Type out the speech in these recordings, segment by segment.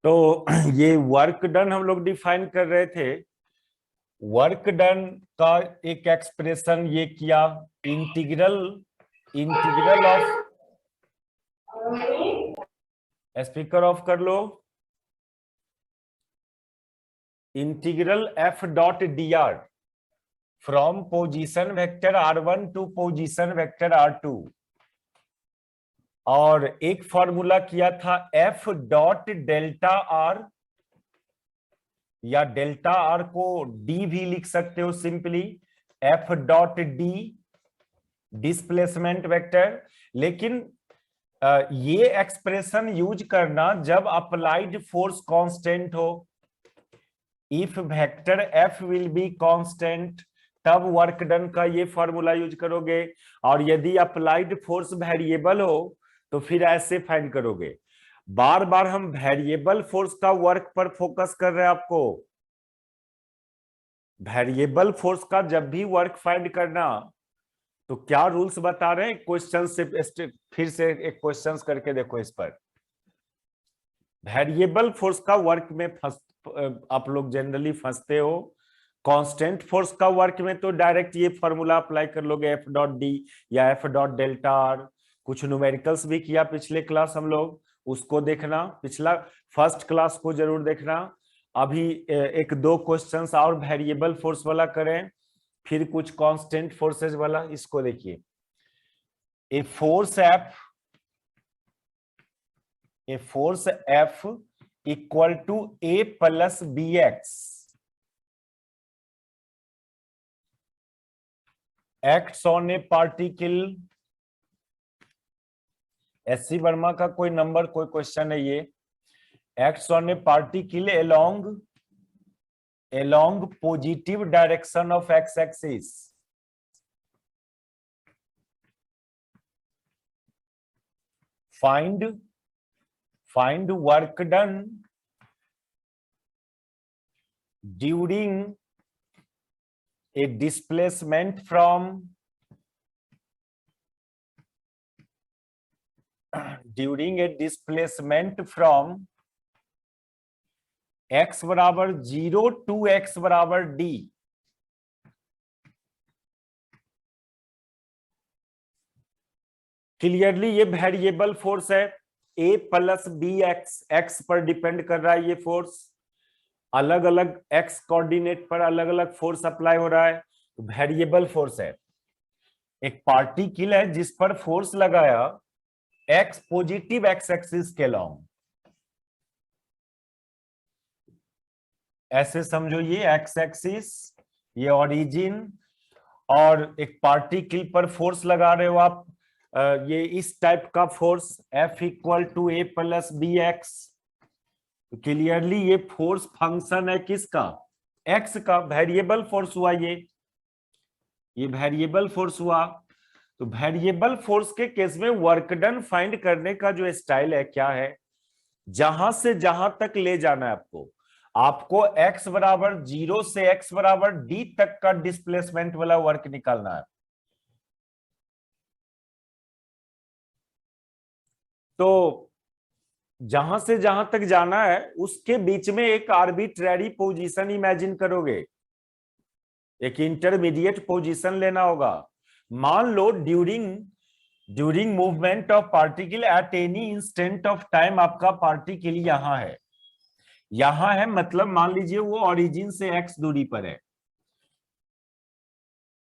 तो ये work done हम लोग डिफाइन कर रहे थे। वर्क डन का एक एक्सप्रेशन ये किया, integral integral of, speaker off कर लो, integral F dot D R from position vector r1 to position vector r2, और एक फॉर्मूला किया था एफ डॉट डेल्टा आर, या डेल्टा आर को डी भी लिख सकते हो simply, F dot D displacement vector. लेकिन ये एक्सप्रेशन यूज करना जब अप्लाइड फोर्स कांस्टेंट हो, if vector F will be constant, तब वर्क डन का ये फॉर्मूला यूज करोगे। और यदि अप्लाइड फोर्स वेरिएबल हो तो फिर ऐसे फाइंड करोगे। बार बार हम वेरिएबल फोर्स का वर्क पर फोकस कर रहे हैं। आपको वेरिएबल फोर्स का जब भी वर्क फाइंड करना तो क्या रूल्स बता रहे हैं, क्वेश्चन से फिर से एक क्वेश्चन करके देखो। इस पर वेरिएबल फोर्स का वर्क में आप लोग जनरली फंसते हो। कांस्टेंट फोर्स का वर्क में तो डायरेक्ट ये फॉर्मूला अप्लाई कर लोगे, एफ डॉट डी या एफ डॉट डेल्टा आर। कुछ न्यूमेरिकल्स भी किया पिछले क्लास हम लोग, उसको देखना, पिछला फर्स्ट क्लास को जरूर देखना। अभी एक दो क्वेश्चंस और वेरिएबल फोर्स वाला करें, फिर कुछ कांस्टेंट फोर्सेस वाला। इसको देखिए, a force F equal to A plus B acts on a particle. SC Verma का कोई नंबर, कोई क्वेश्चन है ये। Acts on a particle along positive direction of x axis, find work done during a displacement from x बराबर 0 to x बराबर d। Clearly ये variable force है, a plus B x पर डिपेंड कर रहा है। ये फोर्स अलग अलग x कोऑर्डिनेट पर अलग अलग फोर्स अप्लाई हो रहा है, तो वेरिएबल फोर्स है। एक पार्टिकल है जिस पर फोर्स लगाया x पॉजिटिव एक्स एक्सिस के लॉन्ग, ऐसे समझो ये एक्स एक्सिस, ये ओरिजिन, और एक पार्टिकल पर फोर्स लगा रहे हो आप, ये इस टाइप का force F equal to A plus B X. Clearly ये फोर्स फंक्शन है किसका, एक्स का। वेरिएबल फोर्स हुआ ये वेरिएबल फोर्स हुआ। तो वेरिएबल फोर्स के केस में वर्क डन फाइंड करने का जो स्टाइल है क्या है, जहां से जहां तक ले जाना है आपको x बराबर 0 से x बराबर d तक का डिस्प्लेसमेंट वाला वर्क निकालना है। तो जहां से जहां तक जाना है उसके बीच में एक आर्बिट्ररी पोजीशन इमेजिन करोगे, एक इंटरमीडिएट पोजीशन लेना होगा। मान लो during movement of particle at any instant of time, आपका पार्टिकल यहां है, मतलब मान लीजिए वो ओरिजिन से x दूरी पर है।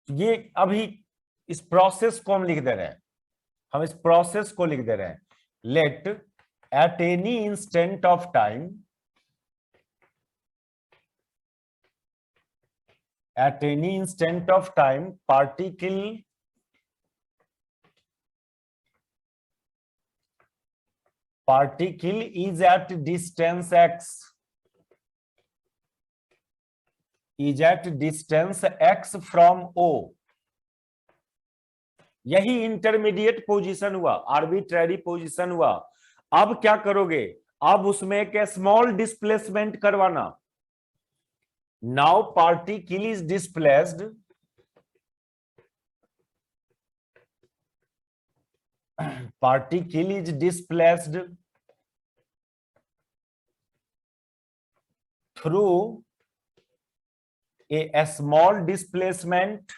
ये अभी इस प्रोसेस को हम लिख दे रहे हैं, हम इस प्रोसेस को लिख दे रहे हैं, let at any instant of time, at any instant of time particle is at distance x, from O। यही इंटरमीडिएट पोजीशन हुआ, आर्बिट्ररी पोजीशन हुआ। अब क्या करोगे, अब उसमें एक स्मॉल डिस्प्लेसमेंट करवाना। Now particle is displaced through a small displacement,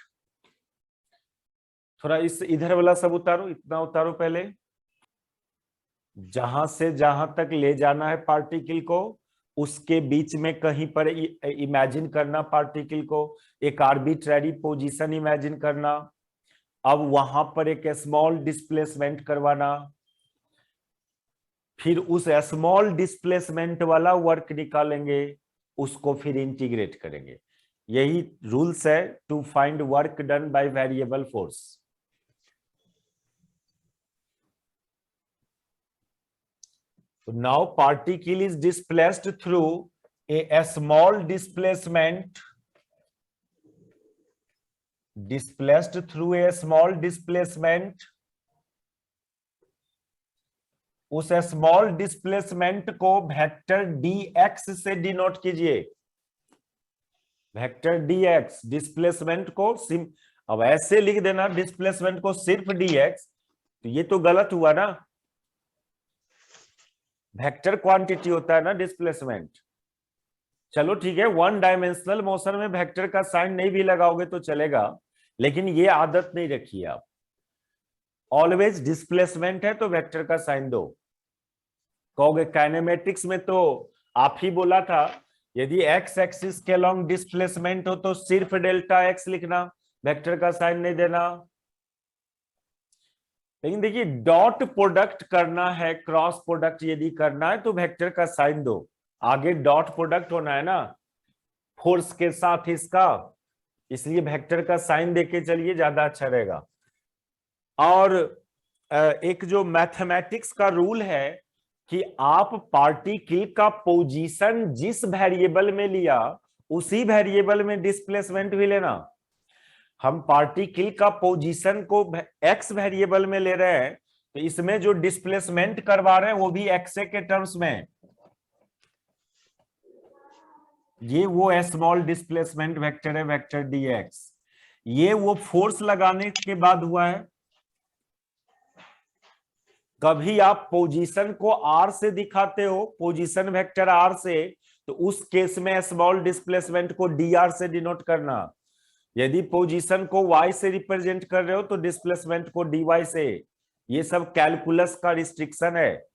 थोड़ा इस इधर वाला सब उतारो, इतना उतारो पहले, जहां से जहां तक ले जाना है पार्टिकल को उसके बीच में कहीं पर इमेजिन करना पार्टिकल को, एक आर्बिट्ररी पोजीशन इमेजिन करना, अब वहां पर एक स्मॉल डिस्प्लेसमेंट करवाना, फिर उस स्मॉल डिस्प्लेसमेंट वाला वर्क निकालेंगे, उसको फिर इंटीग्रेट करेंगे। यही रूल्स है to find work done by variable force. Now particle is displaced through a small displacement, उस स्मॉल डिस्प्लेसमेंट को वेक्टर dx से डिनोट कीजिए, वेक्टर dx, डिस्प्लेसमेंट को अब ऐसे लिख देना डिस्प्लेसमेंट को सिर्फ dx, तो ये तो गलत हुआ ना, वेक्टर क्वांटिटी होता है ना डिस्प्लेसमेंट। चलो ठीक है, वन डायमेंशनल मोशन में वेक्टर का साइन नहीं भी लगाओगे तो चलेगा, लेकिन ये आदत नहीं रखिए आप, ऑलवेज डिस्प्लेसमेंट है तो वेक्टर का साइन दो। कहोगे काइनेमेटिक्स में तो आप ही बोला था यदि एक्स एक्सिस के अलोंग डिस्प्लेसमेंट हो तो सिर्फ डेल्टा एक्स लिखना, वेक्टर का साइन नहीं देना। लेकिन देखिए डॉट प्रोडक्ट करना है, क्रॉस प्रोडक्ट यदि करना है तो वेक्टर का साइन दो, आगे डॉट प्रोडक्ट होना है ना फोर्स के साथ इसका, इसलिए वेक्टर का साइन देके चलिए, ज्यादा अच्छा रहेगा। और एक जो मैथमेटिक्स का रूल है कि आप पार्टिकल का पोजीशन जिस वेरिएबल में लिया उसी वेरिएबल में डिस्प्लेसमेंट भी लेना। हम पार्टिकल का पोजीशन को एक्स वेरिएबल में ले रहे हैं तो इसमें जो डिस्प्लेसमेंट करवा रहे हैं वो भी एक्स के टर्म्स में, ये वो स्मॉल डिस्प्लेसमेंट वेक्टर है, वेक्टर dx, ये वो फोर्स लगाने के बाद हुआ है। कभी आप पोजीशन को r से दिखाते हो, पोजीशन वेक्टर r से, तो उस केस में स्मॉल डिस्प्लेसमेंट को dr से डिनोट करना। यदि पोजीशन को y से रिप्रेजेंट कर रहे हो तो डिस्प्लेसमेंट को dy से। ये सब कैलकुलस का रिस्ट्रिक्शन है,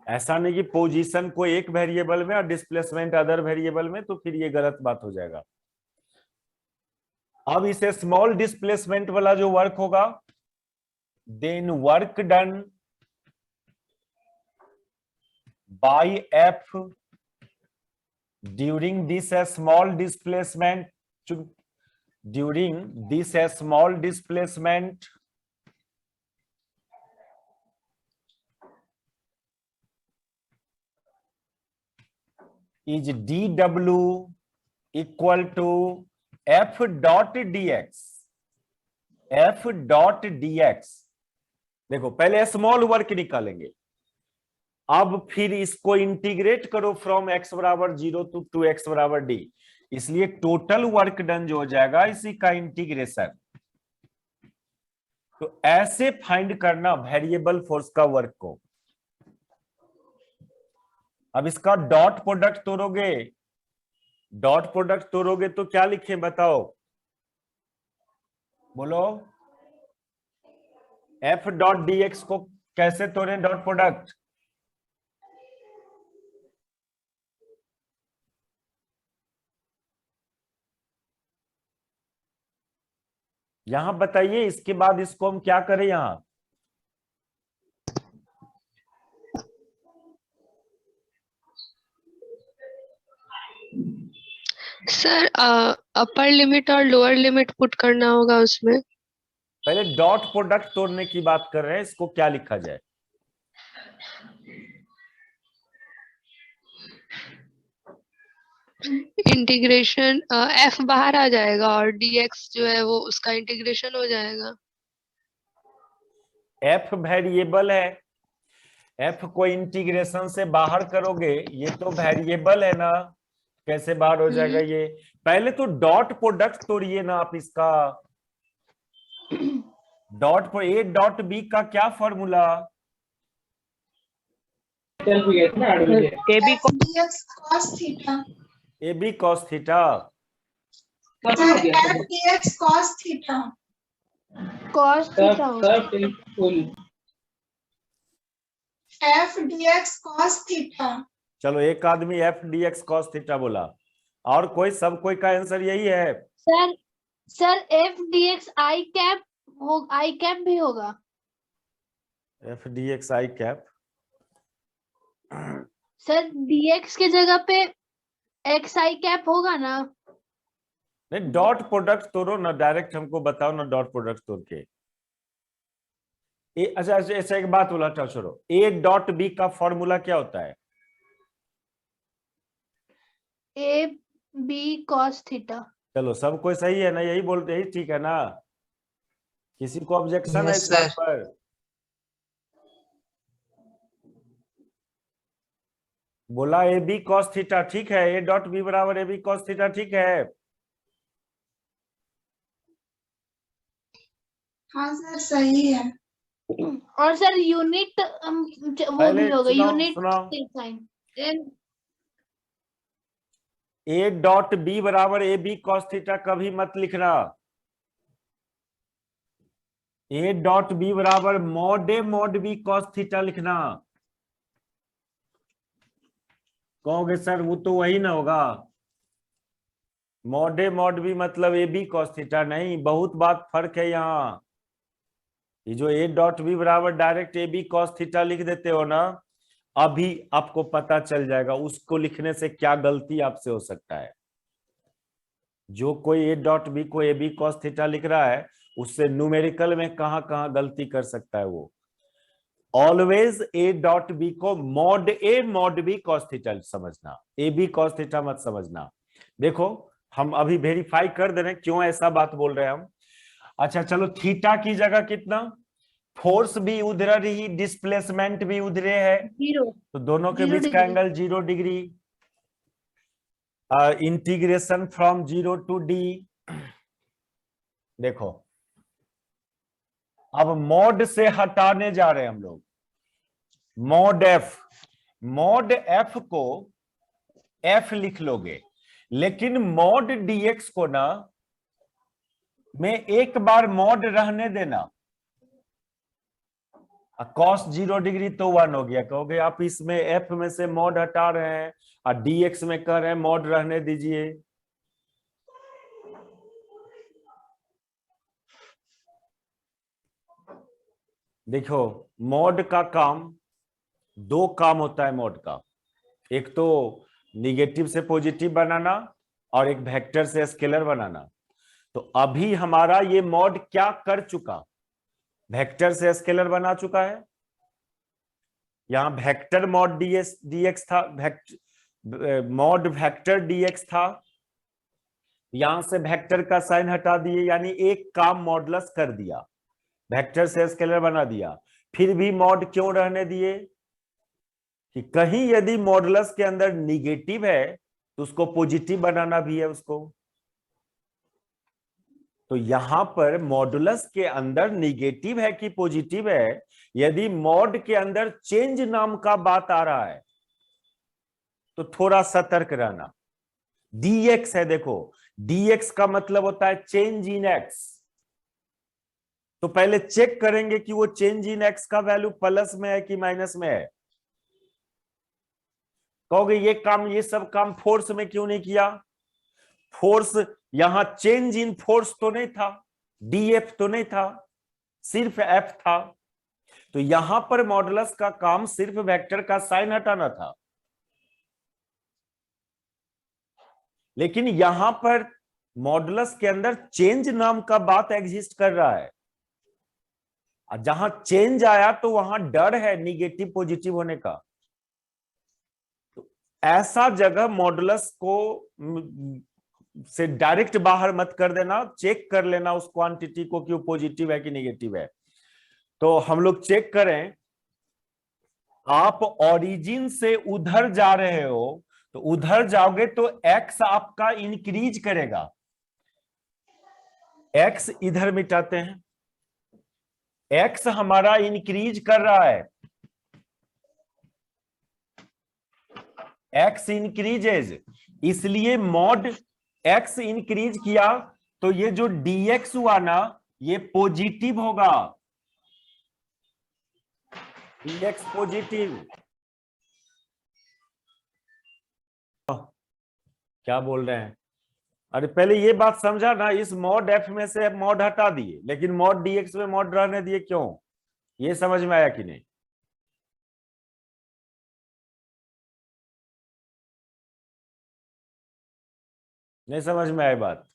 ऐसा नहीं कि पोजीशन को एक वेरिएबल में और डिस्प्लेसमेंट अदर वेरिएबल में, तो फिर ये गलत बात हो जाएगा। अब इसे स्मॉल डिस्प्लेसमेंट वाला जो वर्क होगा, then work done by F during this small displacement, is dw equal to F dot dx, F dot dx। देखो पहले स्मॉल वर्क निकालेंगे, अब फिर इसको इंटीग्रेट करो फ्रॉम x बराबर 0 टू x बराबर d, इसलिए टोटल वर्क डन जो हो जाएगा इसी का इंटीग्रेशन। तो ऐसे फाइंड करना वेरिएबल फोर्स का वर्क को। अब इसका डॉट प्रोडक्ट तोड़ोगे, डॉट प्रोडक्ट तोड़ोगे तो क्या लिखें बताओ, बोलो। F डॉट dx को कैसे तोड़ें डॉट प्रोडक्ट, यहां बताइए, इसके बाद इसको हम क्या करें यहां। सर अपर लिमिट और लोअर लिमिट पुट करना होगा उसमें। पहले डॉट प्रोडक्ट तोड़ने की बात कर रहे हैं, इसको क्या लिखा जाए। इंटीग्रेशन F बाहर आ जाएगा और dx जो है वो उसका इंटीग्रेशन हो जाएगा। F वेरिएबल है, F को इंटीग्रेशन से बाहर करोगे, ये तो वेरिएबल है ना, कैसे बाहर हो जाएगा ये। पहले तो डॉट प्रोडक्ट तोड़िए ना आप इसका, डॉट पर A डॉट B का क्या formula, A B dx cos theta. A B cos theta, Sir, f dx cos theta. cos theta होगा। f dx cos theta. चलो एक आदमी F D X cos theta बोला, और कोई, सब कोई का आंसर यही है। Sir sir F D X I cap हो, आई कैप भी होगा। F D X I cap, sir dx के जगह पे एक्स आई कैप होगा ना। नहीं डॉट प्रोडक्ट तोड़ो ना, डायरेक्ट हमको बताओ ना डॉट प्रोडक्ट तोड़ के। अच्छा ऐसा एक बात बोला था, छोड़ो, ए डॉट बी का फॉर्मूला क्या होता है? A B cos theta. चलो सब कोई सही है ना, यही बोलते, यही ठीक है ना? किसी को ऑब्जेक्शन है इस बात पर? बोला ए बी कॉस थीटा ठीक है, ए डॉट बी बराबर ए बी कॉस थीटा ठीक है। हाँ सर सही है। और सर यूनिट वो पहले भी होगा, सुनाओ, यूनिट सुनाओ। साइन। ए डॉट बी बराबर ए बी कॉस थीटा कभी मत लिखना। ए डॉट बी बराबर mod A mod B cos theta लिखना। कहोगे सर वो तो वही ना होगा, मॉड ए मॉड बी मतलब ए बी कॉस थीटा नहीं, बहुत बात फर्क है यहाँ। ये जो ए डॉट बी बराबर direct A B cos theta लिख देते हो ना, अभी आपको पता चल जाएगा उसको लिखने से क्या गलती आपसे हो सकता है। जो कोई ए डॉट बी को ए बी कॉस थीटा लिख रहा है, उससे न्यूमेरिकल में कहां कहां गलती कर सकता है वो। ऑलवेज ए डॉट बी को mod A mod B cos theta समझना, ए बी कॉस थीटा मत समझना। देखो हम अभी वेरीफाई कर दे रहे हैं क्यों ऐसा बात बोल रहे हैं हम। अच्छा चलो, थीटा की जगह कितना, फोर्स भी उधर ही, डिस्प्लेसमेंट भी उधरे है, जीरो। तो दोनों के 0 बीच का degree. Angle 0 degree. Integration from 0 to D. देखो अब मॉड से हटाने जा रहे हैं हम लोग, मॉड एफ। मॉड एफ को एफ लिख लोगे, लेकिन मॉड डीएक्स को ना में एक बार मॉड रहने देना। कॉस 0 डिग्री तो 1 हो गया, कहोगे आप इसमें एफ में से मॉड हटा रहे हैं और डीएक्स में कह रहे हैं मॉड रहने दीजिए। देखो मॉड का काम, दो काम होता है मॉड का, एक तो निगेटिव से पॉजिटिव बनाना और एक वेक्टर से स्केलर बनाना। तो अभी हमारा ये मॉड क्या कर चुका, वेक्टर से स्केलर बना चुका है। यहां वेक्टर मॉड डीएक्स था, मॉड वेक्टर डीएक्स था, यहां से वेक्टर का साइन हटा दिए, यानी एक काम मॉडुलस कर दिया, वेक्टर से स्केलर बना दिया। फिर भी मॉड क्यों रहने दिए, कि कहीं यदि मॉडुलस के अंदर निगेटिव है तो उसको पॉजिटिव बनाना भी है उसको। तो यहां पर मॉडुलस के अंदर निगेटिव है कि पॉजिटिव है, यदि मॉड के अंदर चेंज नाम का बात आ रहा है तो थोड़ा सतर्क रहना। डीएक्स है, देखो डीएक्स का मतलब होता है चेंज इन एक्स, तो पहले चेक करेंगे कि वो चेंज इन एक्स का वैल्यू प्लस में है कि माइनस में है। कहोगे ये काम, ये सब काम फोर्स में क्यों नहीं किया? फोर्स यहां चेंज इन फोर्स तो नहीं था, डीएफ तो नहीं था, सिर्फ एफ था। तो यहां पर मॉडुलस का काम सिर्फ वेक्टर का साइन हटाना था, लेकिन यहां पर मॉडुलस के अंदर चेंज नाम का बात एग्जिस्ट कर रहा है। जहां चेंज आया तो वहां डर है निगेटिव पॉजिटिव होने का। तो ऐसा जगह मॉडुलस को से डायरेक्ट बाहर मत कर देना, चेक कर लेना उस क्वांटिटी को कि वो पॉजिटिव है कि नेगेटिव है। तो हम लोग चेक करें, आप ओरिजिन से उधर जा रहे हो तो उधर जाओगे तो एक्स आपका इंक्रीज करेगा। एक्स इधर मिटाते हैं, एक्स हमारा इंक्रीज कर रहा है, एक्स इंक्रीजेज, इसलिए मॉड एक्स इंक्रीज किया तो ये जो dx हुआ ना ये पॉजिटिव होगा, dx पॉजिटिव। क्या बोल रहे हैं? अरे पहले ये बात समझा ना, इस मॉड एफ में से मॉड हटा दिए लेकिन मॉड dx में मॉड रहने दिए, क्यों? ये समझ में आया कि नहीं? नहीं समझ में आई बात?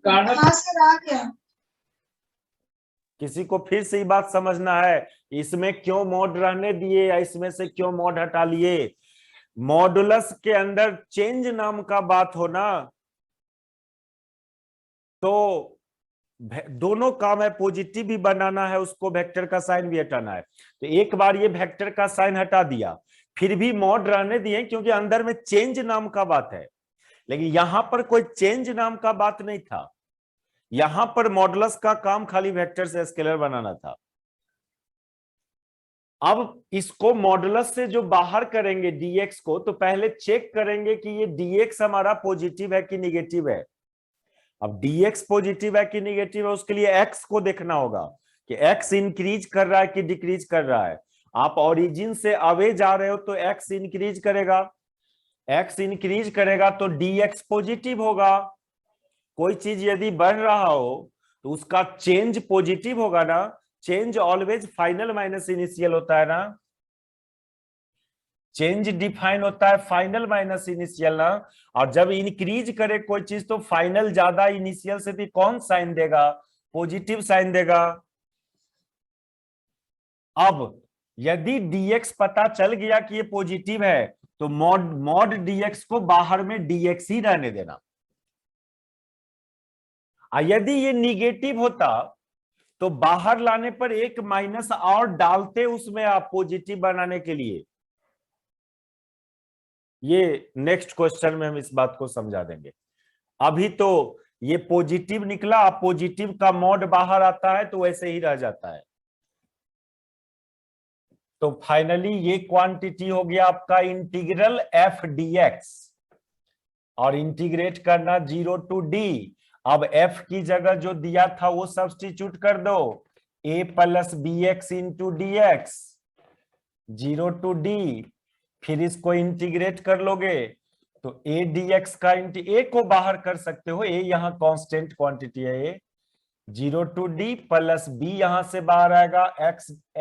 हाँ सर आ गया। किसी को फिर से ये बात समझना है, इसमें क्यों मॉड रहने दिए या इसमें से क्यों मॉड हटा लिए? मॉडुलस के अंदर चेंज नाम का बात हो ना, तो दोनों काम है, पॉजिटिव भी बनाना है उसको, वेक्टर का साइन भी हटाना है। तो एक बार ये वेक्टर का साइन हटा दिया, फिर भी मॉड रहने दिए क्योंकि अंदर में चेंज नाम का बात है, लेकिन यहां पर कोई चेंज नाम का बात नहीं था। यहां पर मॉडुलस का काम खाली वेक्टर से स्केलर बनाना था। अब इसको मॉडुलस से जो बाहर करेंगे dx को, तो पहले चेक करेंगे कि ये dx हमारा पॉजिटिव है कि निगेटिव है। अब dx पॉजिटिव है कि निगेटिव है, उसके लिए x को देखना होगा कि x इंक्रीज कर रहा है कि डिक्रीज कर रहा है। आप ओरिजिन से अवे जा रहे हो तो x इंक्रीज करेगा, x इंक्रीज करेगा तो dx पॉजिटिव होगा। कोई चीज यदि बढ़ रहा हो तो उसका चेंज पॉजिटिव होगा ना, change always final minus initial होता है ना, चेंज डिफाइन होता है फाइनल माइनस इनिशियल ना। और जब इंक्रीज करे कोई चीज तो फाइनल ज्यादा इनिशियल से भी कौन साइन देगा? पॉजिटिव साइन देगा। अब यदि dx पता चल गया कि ये पॉजिटिव है तो मॉड dx को बाहर में dx ही रहने देना। यदि ये निगेटिव होता तो बाहर लाने पर एक माइनस और डालते उसमें आप पॉजिटिव बनाने के लिए। ये नेक्स्ट क्वेश्चन में हम इस बात को समझा देंगे। अभी तो ये पॉजिटिव निकला, पॉजिटिव का मॉड बाहर आता है तो वैसे ही रह जाता है। तो फाइनली ये क्वांटिटी हो गया आपका इंटीग्रल एफ dx, और इंटीग्रेट करना 0 to d। अब f की जगह जो दिया था वो सब्स्टिट्यूट कर दो, a plus B X into D X 0 to d, फिर इसको इंटीग्रेट कर लोगे तो a dx का a को बाहर कर सकते हो, a यहाँ कांस्टेंट क्वांटिटी है, a 0 to d plus b यहां से बाहर आएगा,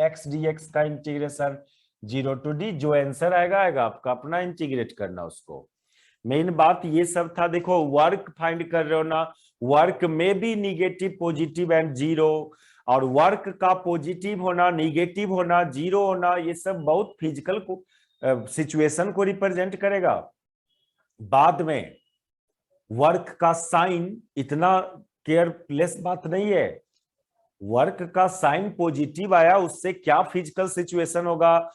x dx का इंटीग्रेशन 0 to d, जो आंसर आएगा आपका अपना इंटीग्रेट करना उसको। मेन बात ये सब था। देखो वर्क फाइंड कर रहे हो ना, वर्क में भी निगेटिव पॉजिटिव एंड जीरो, और वर्क का पॉजिटिव होना निगेटिव होना जीरो होना ये सब बहुत फिजिकल को सिचुएशन को रिप्रेजेंट करेगा। बाद में वर्क का साइन इतना केयरलेस बात नहीं है, वर्क का साइन पॉजिटिव आया उससे क्या फिजिकल सिचुएशन होगा,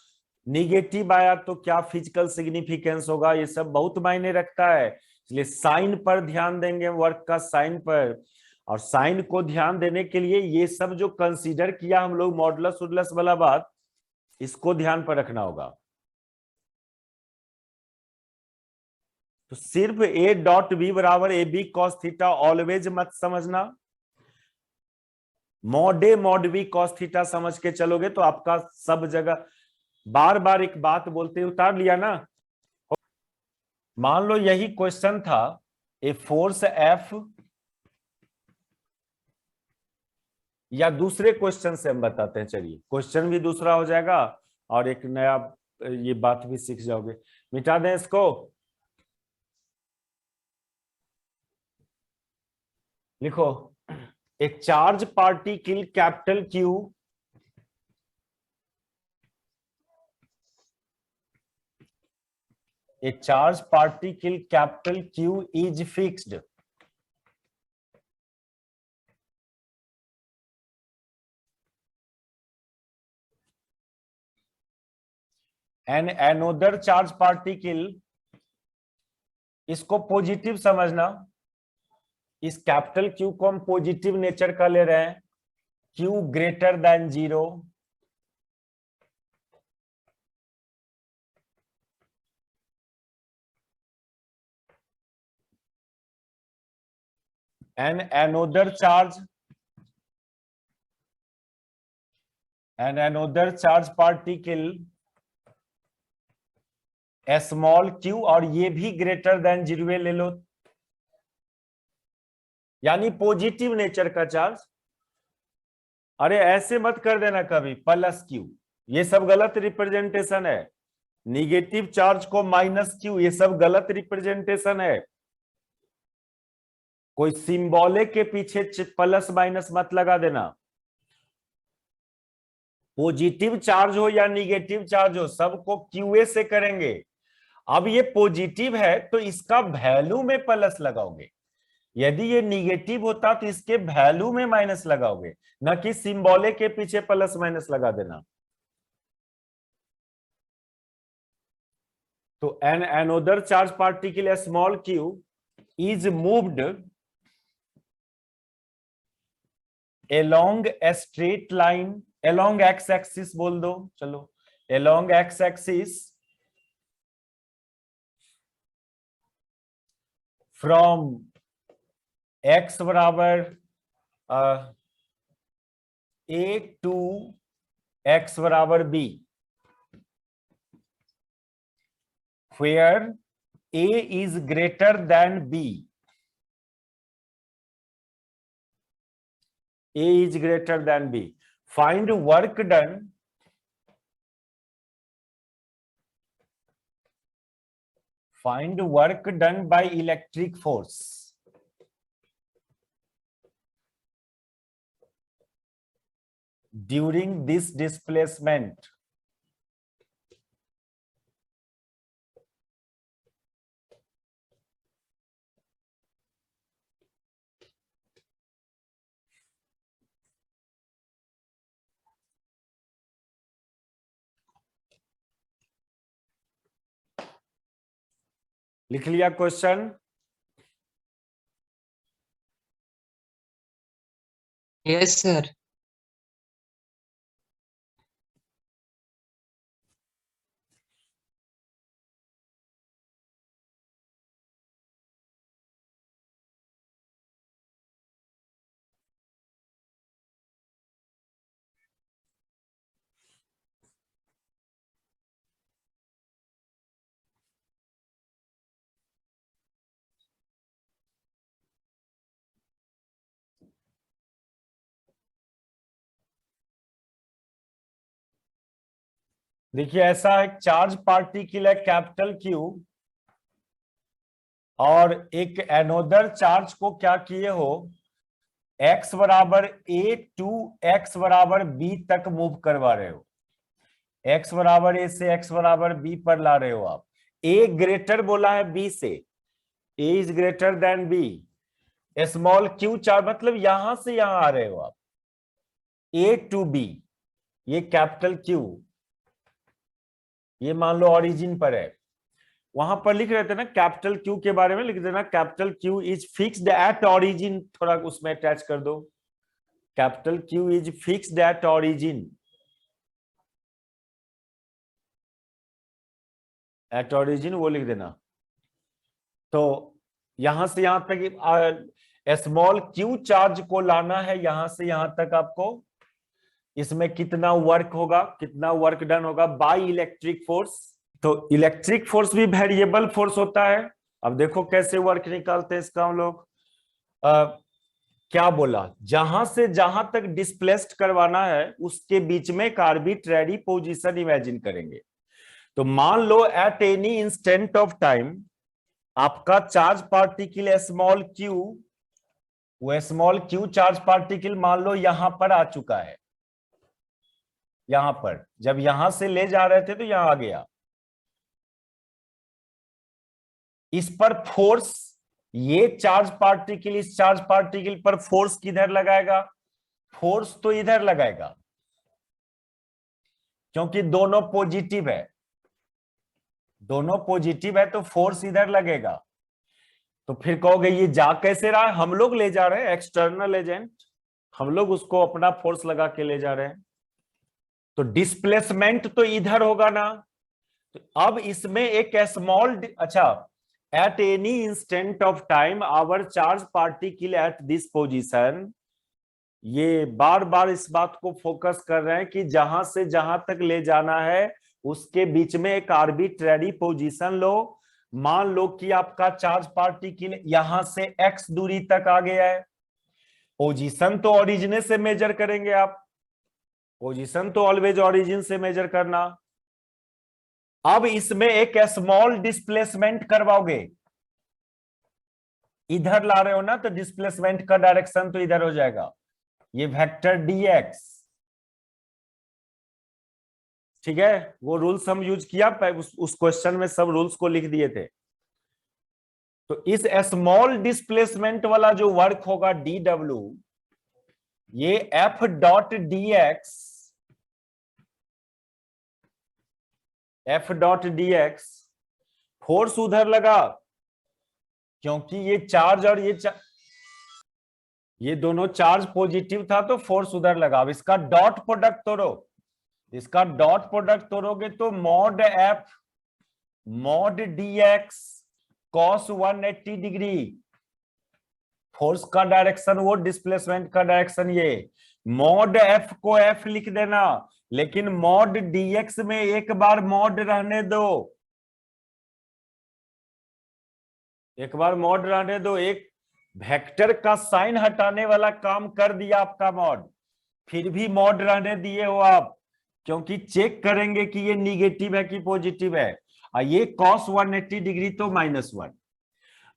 निगेटिव आया तो क्या फिजिकल सिग्निफिकेंस होगा, ये सब बहुत मायने रखता है। इसलिए साइन पर ध्यान देंगे, वर्क का साइन पर। और साइन को ध्यान देने के लिए ये सब जो कंसीडर किया हम लोग मॉडुलस उडलस वाला बात, इसको ध्यान पर रखना होगा। तो सिर्फ a डॉट बी बराबर A B cos theta always मत समझना, mod A mod B cos theta समझ के चलोगे तो आपका सब जगह बार बार एक बात बोलते उतार लिया ना। मान लो यही क्वेश्चन था, ए फोर्स एफ, या दूसरे क्वेश्चन से हम बताते हैं, चलिए क्वेश्चन भी दूसरा हो जाएगा और एक नया ये बात भी सीख जाओगे। मिटा दें इसको, लिखो एक charge particle capital Q a charge particle capital Q is fixed and another charge particle, इसको पॉजिटिव समझना, इस कैपिटल Q को हम पॉजिटिव नेचर का ले रहे हैं, Q greater than 0, an another charge particle small q, और ये भी ग्रेटर देन 0 ले लो, यानी पॉजिटिव नेचर का चार्ज। अरे ऐसे मत कर देना कभी प्लस q, ये सब गलत रिप्रेजेंटेशन है। निगेटिव चार्ज को माइनस q, ये सब गलत रिप्रेजेंटेशन है। कोई सिंबॉलिक के पीछे प्लस माइनस मत लगा देना। पॉजिटिव चार्ज हो या निगेटिव चार्ज हो, सबको QA से करेंगे। अब ये पॉजिटिव है तो इसका वैल्यू में प्लस लगाओगे, यदि ये निगेटिव होता तो इसके वैल्यू में माइनस लगाओगे, ना कि सिंबॉलिक के पीछे प्लस माइनस लगा देना। तो an another charge particle small q is moved along a straight line, along x axis बोल दो, चलो along x axis from x बराबर a to x बराबर b, where a is greater than b, A is greater than B. Find work done by electric force during this displacement. लिख लिया question? Yes sir. देखिए ऐसा एक charge particle है capital Q, और एक another charge को क्या किए हो, x बराबर a टू x बराबर b तक मूव करवा रहे हो। x बराबर a से x बराबर b पर ला रहे हो आप। a ग्रेटर बोला है b से, a is greater than b। Small q charge मतलब यहां से यहां आ रहे हो आप, a टू b, ये कैपिटल Q, ये मान लो ओरिजिन पर है। वहां पर लिख रहे थे ना कैपिटल Q के बारे में, लिख देना capital Q is fixed at origin, थोड़ा उसमें अटैच कर दो, capital Q is fixed at origin, at origin वो लिख देना। तो यहां से यहां तक स्मॉल q चार्ज को लाना है, यहां से यहां तक आपको। इसमें कितना वर्क होगा, कितना वर्क डन होगा बाय इलेक्ट्रिक फोर्स। तो इलेक्ट्रिक फोर्स भी वेरिएबल फोर्स होता है। अब देखो कैसे वर्क निकालते हैं इसका हम लोग। क्या बोला, जहां से जहां तक डिस्प्लेस्ड करवाना है उसके बीच में एक आर्बिट्रेरी पोजीशन इमेजिन करेंगे। तो मान लो at any instant of time आपका चार्ज पार्टिकल स्मॉल q, वो स्मॉल q चार्ज पार्टिकल मान लो यहां पर आ चुका है, यहां पर जब यहां से ले जा रहे थे तो यहां आ गया। इस पर फोर्स, ये चार्ज पार्टिकल इस चार्ज पार्टिकल पर फोर्स किधर लगाएगा, फोर्स तो इधर लगाएगा, क्योंकि दोनों पॉजिटिव है, दोनों पॉजिटिव है तो फोर्स इधर लगेगा। तो फिर कहोगे ये जा कैसे रहा है, हम लोग ले जा रहे हैं, एक्सटर्नल एजेंट, हम लोग उसको अपना फोर्स लगा के ले जा रहे हैं। तो डिस्प्लेसमेंट तो इधर होगा ना। तो अब इसमें एक स्मॉल, अच्छा at any instant of time our charge particle at this position, ये बार बार इस बात को फोकस कर रहे हैं कि जहां से जहां तक ले जाना है उसके बीच में एक आर्बिट्रेरी पोजीशन लो। मान लो कि आपका चार्ज पार्टिकल यहां से x दूरी तक आ गया है। पोजीशन तो ओरिजिन से मेजर करेंगे आप, पोजीशन तो ऑलवेज ओरिजिन से मेजर करना। अब इसमें एक स्मॉल डिस्प्लेसमेंट करवाओगे, इधर ला रहे हो ना, तो डिस्प्लेसमेंट का डायरेक्शन तो इधर हो जाएगा, ये वेक्टर dx। ठीक है, वो रूल्स हम यूज किया, उस क्वेश्चन में सब रूल्स को लिख दिए थे। तो इस स्मॉल डिस्प्लेसमेंट वाला जो वर्क होगा dw, ये f dot dx, f dot dx force उधर लगा, क्योंकि ये चार्ज और ये दोनों चार्ज पॉजिटिव था तो फोर्स उधर लगा। अब इसका डॉट प्रोडक्ट तोड़ो, इसका डॉट प्रोडक्ट तोड़ोगे तो mod F mod dx cos 180 degree, force का डायरेक्शन वो, डिस्प्लेसमेंट का डायरेक्शन ये। मॉड एफ को एफ लिख देना, लेकिन मॉड dx में एक बार मॉड रहने दो, एक बार मॉड रहने दो। एक वेक्टर का साइन हटाने वाला काम कर दिया आपका मॉड, फिर भी मॉड रहने दिए हो आप, क्योंकि चेक करेंगे कि ये निगेटिव है कि पॉजिटिव है। और ये cos 180 डिग्री तो -1।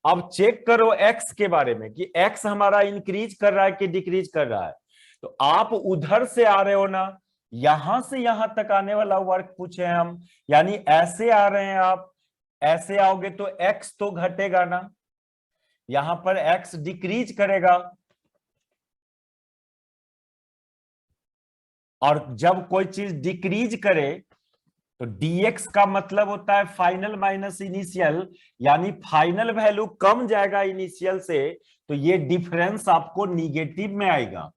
अब चेक करो x के बारे में कि x हमारा इंक्रीज कर रहा है कि डिक्रीज कर रहा है। तो आप उधर से आ रहे हो ना, यहां से यहां तक आने वाला वर्क पूछे हम, यानी ऐसे आ रहे हैं आप, ऐसे आओगे तो x तो घटेगा ना, यहां पर x डिक्रीज करेगा। और जब कोई चीज डिक्रीज करे तो dx का मतलब होता है फाइनल माइनस इनिशियल, यानी फाइनल वैल्यू कम जाएगा इनिशियल से, तो ये डिफरेंस आपको निगेटिव में आएगा।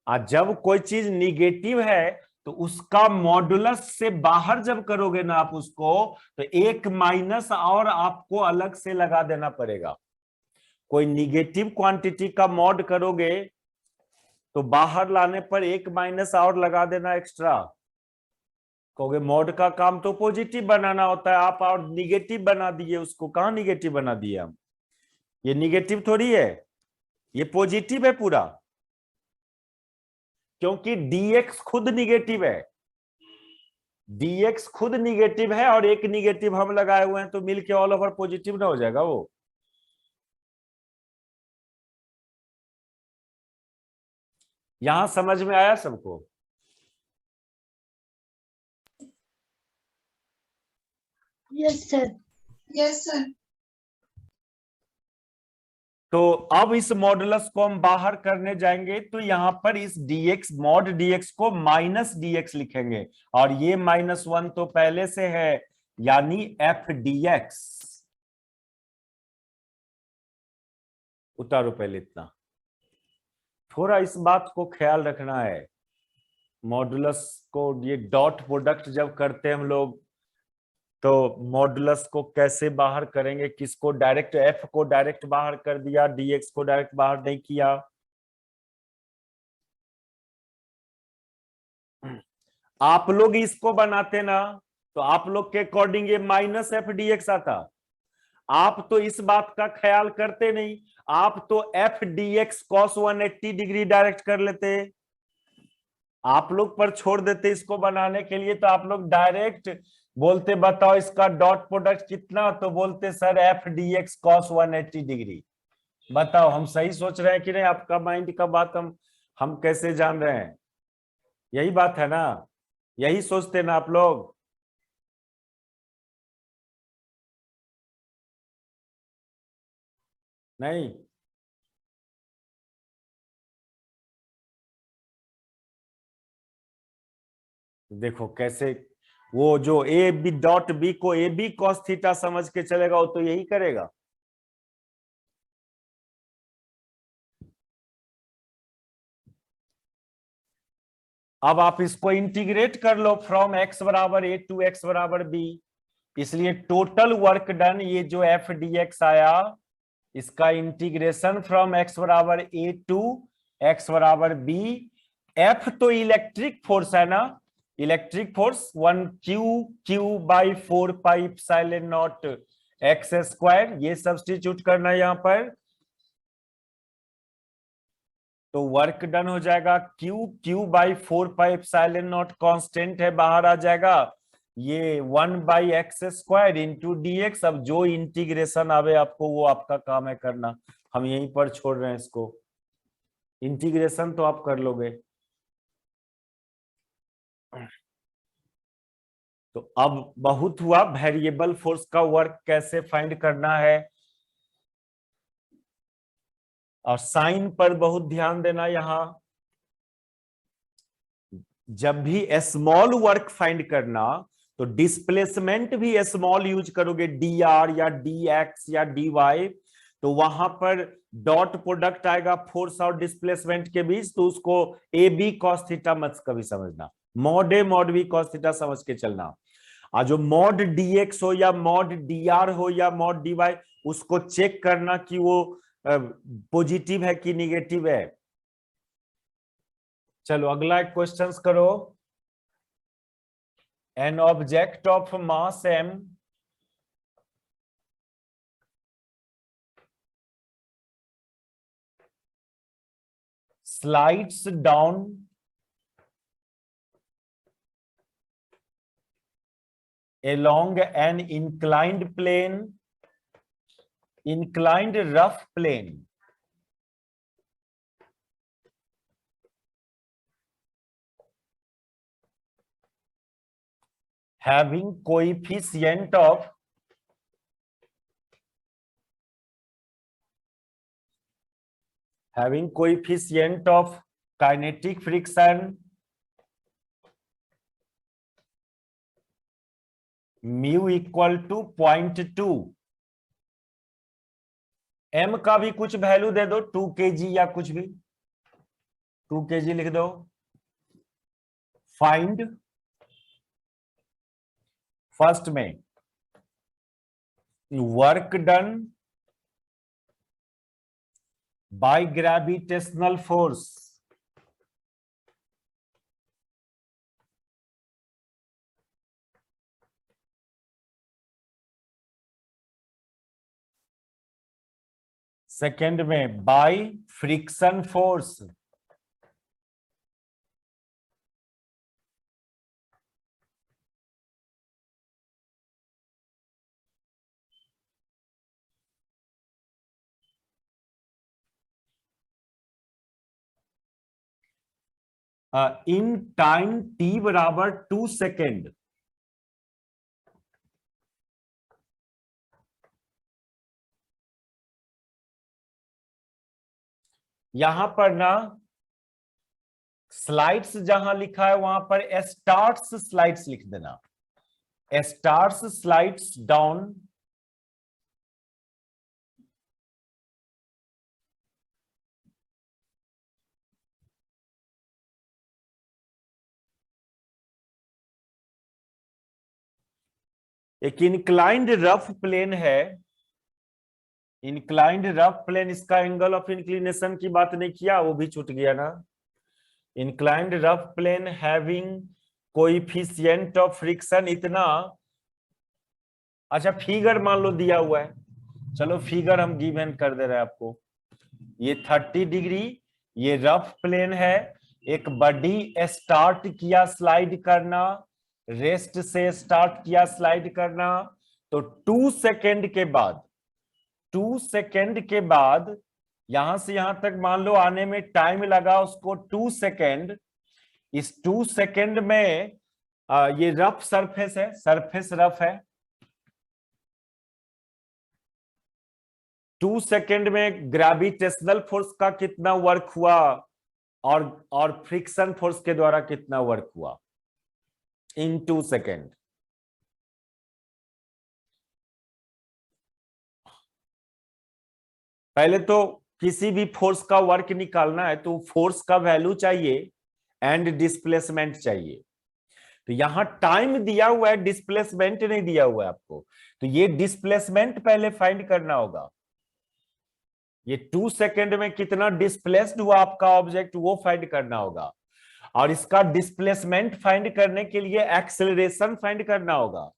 और जब कोई चीज निगेटिव है तो उसका मॉडुलस से बाहर जब करोगे ना आप उसको, तो एक माइनस और आपको अलग से लगा देना पड़ेगा। कोई निगेटिव क्वांटिटी का मॉड करोगे तो बाहर लाने पर एक माइनस और लगा देना एक्स्ट्रा। कहोगे मॉड का काम तो पॉजिटिव बनाना होता है, आप और निगेटिव बना दिए उसको। कहां निगेटिव बना दिए हम? ये निगेटिव थोड़ी है, ये पॉजिटिव है पूरा, क्योंकि dx खुद निगेटिव है, dx खुद निगेटिव है और एक निगेटिव हम लगाए हुए हैं, तो मिलके ऑल ओवर पॉजिटिव ना हो जाएगा वो। यहां समझ में आया सबको? Yes sir. Yes sir. तो अब इस मॉडुलस को हम बाहर करने जाएंगे, तो यहां पर इस dx मॉड dx को माइनस dx लिखेंगे, और ये -1 तो पहले से है, यानी f dx। उतारो पहले इतना, थोड़ा इस बात को ख्याल रखना है। मॉडुलस को ये डॉट प्रोडक्ट जब करते हैं हम लोग, तो मॉडुलस को कैसे बाहर करेंगे, किसको डायरेक्ट, f को डायरेक्ट बाहर कर दिया, dx को डायरेक्ट बाहर नहीं किया। आप लोग इसको बनाते ना, तो आप लोग के अकॉर्डिंग ये -f dx आता। आप तो इस बात का ख्याल करते नहीं, आप तो f dx cos 180 degree direct कर लेते, आप लोग पर छोड़ देते इसको बनाने के लिए। तो आप लोग डायरेक्ट बोलते बताओ इसका डॉट प्रोडक्ट कितना, तो बोलते sir f dx cos 180 degree. बताओ हम सही सोच रहे हैं कि नहीं? आपका माइंड का बात हम कैसे जान रहे हैं? यही बात है ना, यही सोचते ना आप लोग? नहीं, देखो कैसे वो जो ए बी डॉट बी को ए बी कॉस थीटा समझ के चलेगा, वो तो यही करेगा। अब आप इसको इंटीग्रेट कर लो फ्रॉम x बराबर a टू x बराबर b, इसलिए टोटल वर्क डन, ये जो एफ डी एक्स आया, इसका इंटीग्रेशन फ्रॉम एक्स बराबर ए टू एक्स बराबर बी। एफ तो इलेक्ट्रिक फोर्स है ना, electric force 1 Q/4πε0 x square, ये सब्स्टिट्यूट करना है यहां पर, तो वर्क डन हो जाएगा Q/4πε0 कांस्टेंट है, बाहर आ जाएगा, ये 1/x² इंटू dx। अब जो इंटीग्रेशन आवे आपको, वो आपका काम है करना, हम यहीं पर छोड़ रहे हैं इसको, इंटीग्रेशन तो आप कर लोगे। तो अब बहुत हुआ, वेरिएबल फोर्स का वर्क कैसे फाइंड करना है, और साइन पर बहुत ध्यान देना। यहां जब भी स्मॉल वर्क फाइंड करना, तो डिस्प्लेसमेंट भी स्मॉल यूज करोगे, dr या dx या dy, तो वहां पर डॉट प्रोडक्ट आएगा फोर्स और डिस्प्लेसमेंट के बीच, तो उसको ए बी कॉस थीटा मत कभी समझना, mod A mod B cos theta समझ के चलना। और जो मॉड dx हो या मॉड dr हो या मॉड dy, उसको चेक करना कि वो पॉजिटिव है कि निगेटिव है। चलो अगला एक क्वेश्चन करो। An object of mass m slides down along an inclined rough plane having coefficient of kinetic friction mu equal to 0.2। m का भी कुछ वैल्यू दे दो, 2 kg या कुछ भी, 2 kg लिख दो। फाइंड फर्स्ट में work done by gravitational force, second में by friction force, in time t बराबर 2 सेकेंड। यहां पर ना स्लाइड्स जहां लिखा है वहां पर स्टार्ट्स स्लाइड्स लिख देना, स्टार्ट्स स्लाइड्स डाउन एक इंक्लाइंड रफ प्लेन है, इंक्लाइंड रफ प्लेन, इसका एंगल ऑफ इंक्लिनेशन की बात नहीं किया, वो भी छूट गया ना। Inclined rough plane having coefficient of friction इतना, अच्छा फिगर मान लो दिया हुआ है, चलो फिगर हम गिवन कर दे रहे हैं आपको। ये 30 डिग्री, ये रफ प्लेन है, एक बॉडी स्टार्ट किया स्लाइड करना, रेस्ट से स्टार्ट किया स्लाइड करना, तो 2 सेकेंड के बाद, 2 सेकेंड के बाद यहां से यहां तक मान लो आने में टाइम लगा उसको 2 सेकेंड। इस 2 सेकेंड में ये रफ सरफेस है, सरफेस रफ है, 2 सेकेंड में ग्रेविटेशनल फोर्स का कितना वर्क हुआ और फ्रिक्शन फोर्स के द्वारा कितना वर्क हुआ इन 2 सेकेंड। पहले तो किसी भी फोर्स का वर्क निकालना है तो फोर्स का वैल्यू चाहिए एंड डिस्प्लेसमेंट चाहिए। तो यहां टाइम दिया हुआ है, डिस्प्लेसमेंट नहीं दिया हुआ है आपको, तो ये डिस्प्लेसमेंट पहले फाइंड करना होगा। ये 2 सेकेंड में कितना डिस्प्लेस्ड हुआ आपका ऑब्जेक्ट वो फाइंड करना होगा, और इसका डिस्प्लेसमेंट फाइंड करने के लिए एक्सेलरेशन फाइंड करना होगा।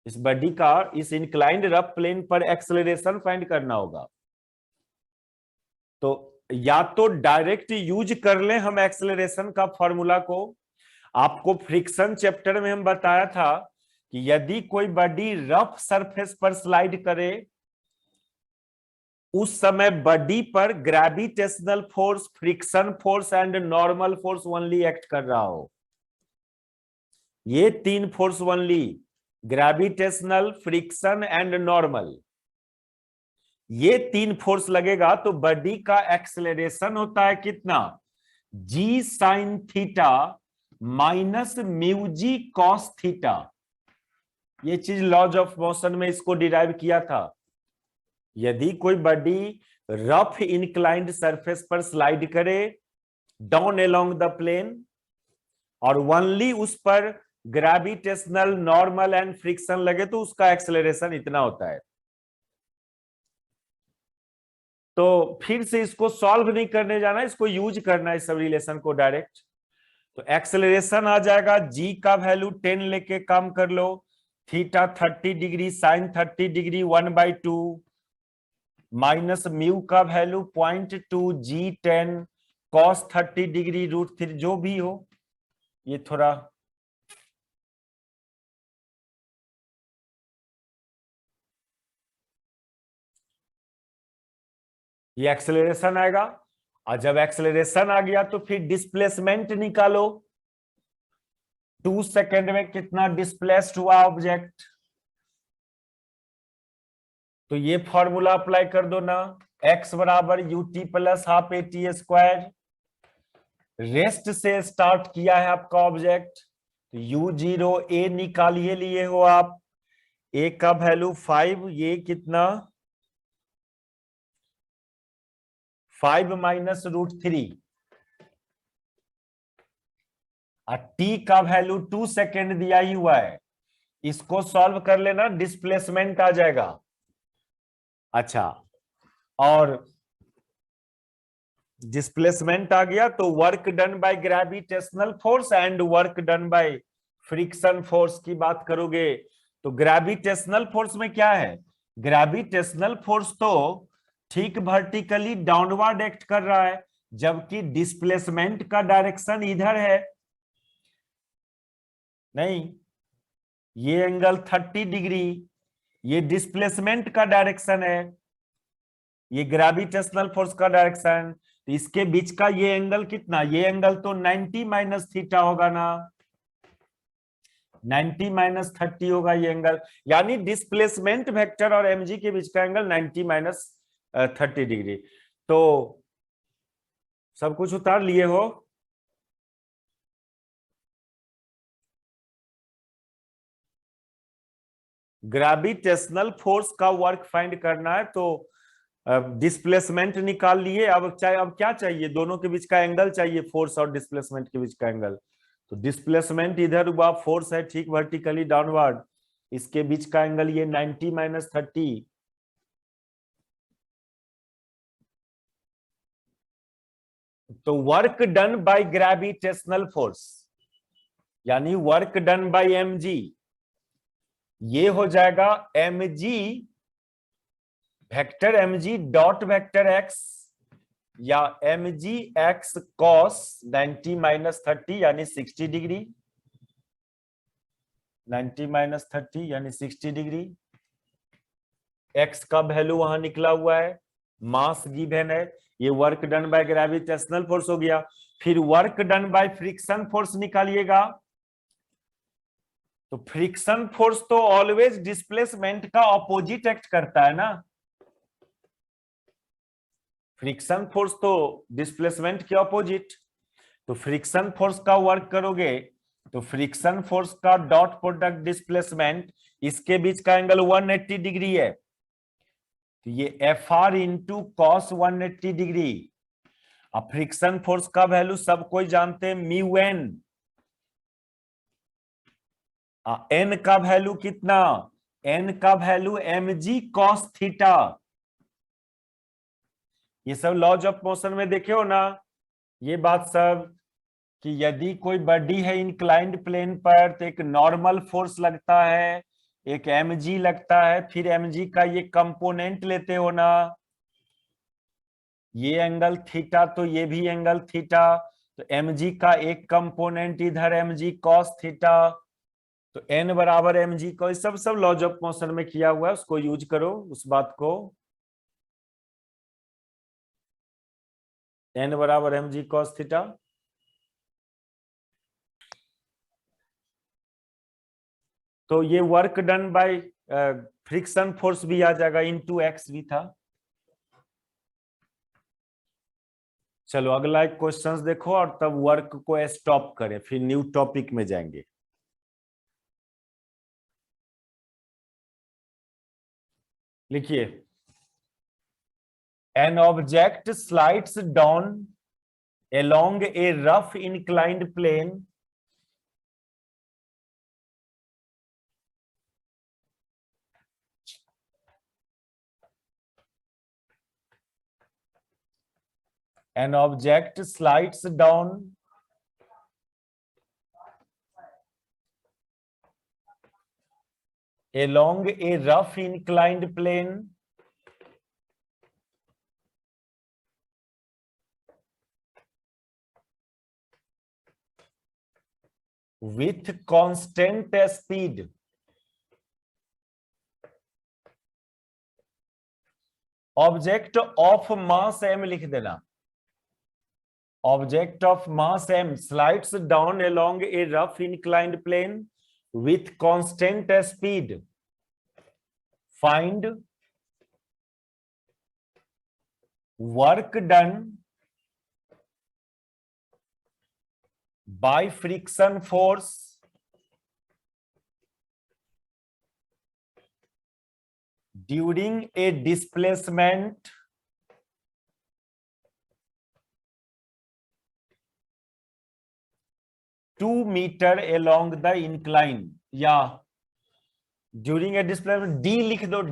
इस बॉडी का इस इंक्लाइंड रफ प्लेन पर एक्सेलरेशन फाइंड करना होगा। तो या तो डायरेक्ट यूज कर लें हम एक्सेलरेशन का फॉर्मूला को। आपको फ्रिक्शन चैप्टर में हम बताया था कि यदि कोई बॉडी रफ सरफेस पर स्लाइड करे, उस समय बॉडी पर gravitational force, friction force and normal force only act कर रहा हो। ये 3 force only, gravitational, friction and normal, ये 3 फोर्स लगेगा तो बॉडी का एक्सेलरेशन होता है कितना, जी sine theta minus mu G cos theta. ये चीज लॉज ऑफ मोशन में इसको डिराइव किया था। यदि कोई बॉडी रफ इंक्लाइंड सरफेस पर स्लाइड करे डाउन अलोंग द प्लेन, और ओनली उस पर ग्रेविटेशनल, नॉर्मल एंड फ्रिक्शन लगे, तो उसका एक्सेलरेशन इतना होता है। तो फिर से इसको सॉल्व नहीं करने जाना, इसको यूज करना है, इस सब रिलेशन को डायरेक्ट। तो एक्सेलरेशन आ जाएगा, जी का वैल्यू 10 लेके काम कर लो, theta 30 degree, sine 30 degree 1/2 minus mu का वैल्यू 0.2 जी 10 कॉस 30 डिग्री √3, जो भी हो। ये थोड़ा ये एक्सेलरेशन आएगा, और जब एक्सेलरेशन आ गया तो फिर डिस्प्लेसमेंट निकालो। 2 सेकेंड में कितना डिस्प्लेस्ड हुआ ऑब्जेक्ट, तो ये फॉर्मूला अप्लाई कर दो ना, x बराबर ut plus half at²। Rest से स्टार्ट किया है आपका ऑब्जेक्ट, तो u0 a निकालिए लिए हो आप, a का वैल्यू 5, ये कितना 5 माइनस √3, और t का वैल्यू 2 सेकेंड दिया ही हुआ है, इसको सॉल्व कर लेना, डिस्प्लेसमेंट आ जाएगा। अच्छा, और डिस्प्लेसमेंट आ गया तो work done by gravitational force and work done by friction force की बात करोगे, तो ग्रेविटेशनल फोर्स में क्या है, ग्रेविटेशनल फोर्स तो ठीक वर्टिकली डाउनवर्ड एक्ट कर रहा है, जबकि डिस्प्लेसमेंट का डायरेक्शन इधर है। नहीं, ये एंगल 30 डिग्री, ये डिस्प्लेसमेंट का डायरेक्शन है, ये ग्रेविटेशनल फोर्स का डायरेक्शन, तो इसके बीच का ये एंगल कितना, ये एंगल तो 90 माइनस थीटा होगा ना, 90 माइनस 30 होगा ये एंगल, यानी डिस्प्लेसमेंट वेक्टर और mg के बीच का एंगल 90 माइनस 30 डिग्री। तो सब कुछ उतार लिए हो, ग्रेविटेशनल फोर्स का वर्क फाइंड करना है, तो डिस्प्लेसमेंट निकाल लिए। अब क्या चाहिए, दोनों के बीच का एंगल चाहिए, फोर्स और डिस्प्लेसमेंट के बीच का एंगल। तो डिस्प्लेसमेंट इधर हुआ, फोर्स है ठीक वर्टिकली डाउनवर्ड, इसके बीच का एंगल ये 90 माइनस 30। तो work done by gravitational force यानी वर्क डन बाय mg, ये हो जाएगा mg vector mg dot vector x, या mg x cos 90 माइनस 30 यानी 60 डिग्री, 90 माइनस 30 यानी 60 डिग्री। x का वैल्यू वहां निकला हुआ है, मास गिवन है, ये work done by gravitational force हो गया। फिर work done by friction force निकालिएगा, तो फ्रिक्शन फोर्स तो ऑलवेज डिस्प्लेसमेंट का ऑपोजिट एक्ट करता है ना, फ्रिक्शन फोर्स तो डिस्प्लेसमेंट के ऑपोजिट। तो फ्रिक्शन फोर्स का वर्क करोगे तो फ्रिक्शन फोर्स का डॉट प्रोडक्ट डिस्प्लेसमेंट, इसके बीच का एंगल 180 डिग्री है, तो ये FR इंटू कॉस 180 डिग्री। अब फ्रिक्शन फोर्स का वैल्यू सब कोई जानते हैं, म्यू एन, एन का वैल्यू कितना, एन का वैल्यू mg cos थीटा। ये सब लॉज ऑफ मोशन में देखे हो ना, ये बात सब, कि यदि कोई बॉडी है इंक्लाइंड प्लेन पर तो एक नॉर्मल फोर्स लगता है, एक mg लगता है, फिर mg का ये कंपोनेंट लेते हो ना, ये एंगल थीटा तो ये भी एंगल थीटा, तो mg का एक कंपोनेंट इधर mg cos थीटा, तो n बराबर mg को, सब लॉज ऑफ मोशन में किया हुआ है, उसको यूज करो उस बात को। n बराबर mg cos थीटा। तो ये work done by friction force भी आ जाएगा, इनटू x भी था। चलो अगला एक क्वेश्चंस देखो और तब वर्क को स्टॉप करें, फिर न्यू टॉपिक में जाएंगे। लिखिए, an object slides down along a rough inclined plane an object slides down along a rough inclined plane with constant speed. Object of mass m लिख देना, object of mass m slides down along a rough inclined plane with constant speed. Find work done by friction force during a displacement (2 meter along the incline, या during a displacement d लिख दो,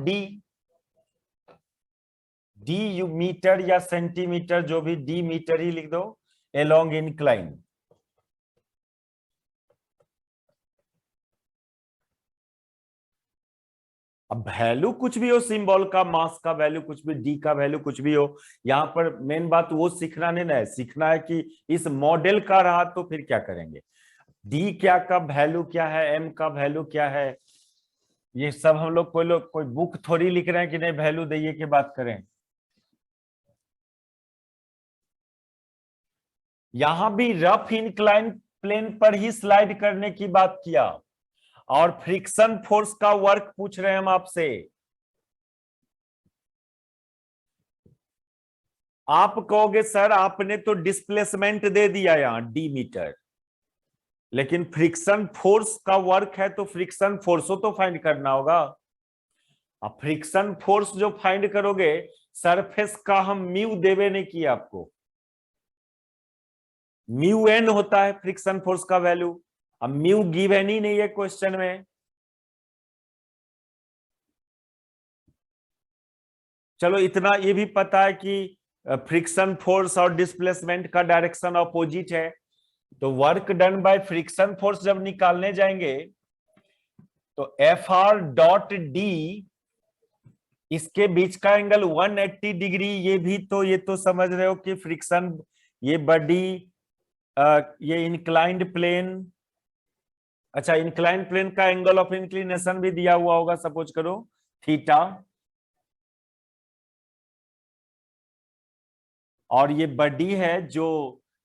d you metre या centimetre, जो भी d metre ही लिख दो, along incline। अब value कुछ भी हो, सिंबल का, मास का वैल्यू कुछ भी, डी का वैल्यू कुछ भी हो, यहाँ पर मेन बात वो सीखना नहीं ना है, सीखना है कि इस मॉडल का रहा तो फिर क्या करेंगे, डी क्या का वैल्यू क्या है, एम का वैल्यू क्या है, ये सब हम लोग कोई बुक थोड़ी लिख रहे हैं कि नहीं वैल्यू दिए की बात करें। यहां भी रफ इंक्लाइन प्लेन पर ही स्लाइड करने की बात किया, और फ्रिक्शन फोर्स का वर्क पूछ रहे हैं हम आपसे। आप कहोगे सर आपने तो डिस्प्लेसमेंट दे दिया यहां d मीटर, लेकिन फ्रिक्शन फोर्स का वर्क है तो फ्रिक्शन फोर्स तो फाइंड करना होगा। अब फ्रिक्शन फोर्स जो फाइंड करोगे, सरफेस का हम म्यू देवे नहीं किया आपको, म्यू एन होता है फ्रिक्शन फोर्स का वैल्यू, अब म्यू गिवन ही नहीं है क्वेश्चन में। चलो इतना ये भी पता है कि फ्रिक्शन फोर्स और डिस्प्लेसमेंट का डायरेक्शन अपोजिट है, तो work done by friction force जब निकालने जाएंगे तो एफ आर डॉट डी, इसके बीच का एंगल 180 डिग्री, ये तो समझ रहे हो कि फ्रिक्शन, ये बॉडी, ये इंक्लाइंड प्लेन, अच्छा इंक्लाइंड प्लेन का एंगल ऑफ इंक्लिनेशन भी दिया हुआ होगा, सपोज करो थीटा, और ये बॉडी है जो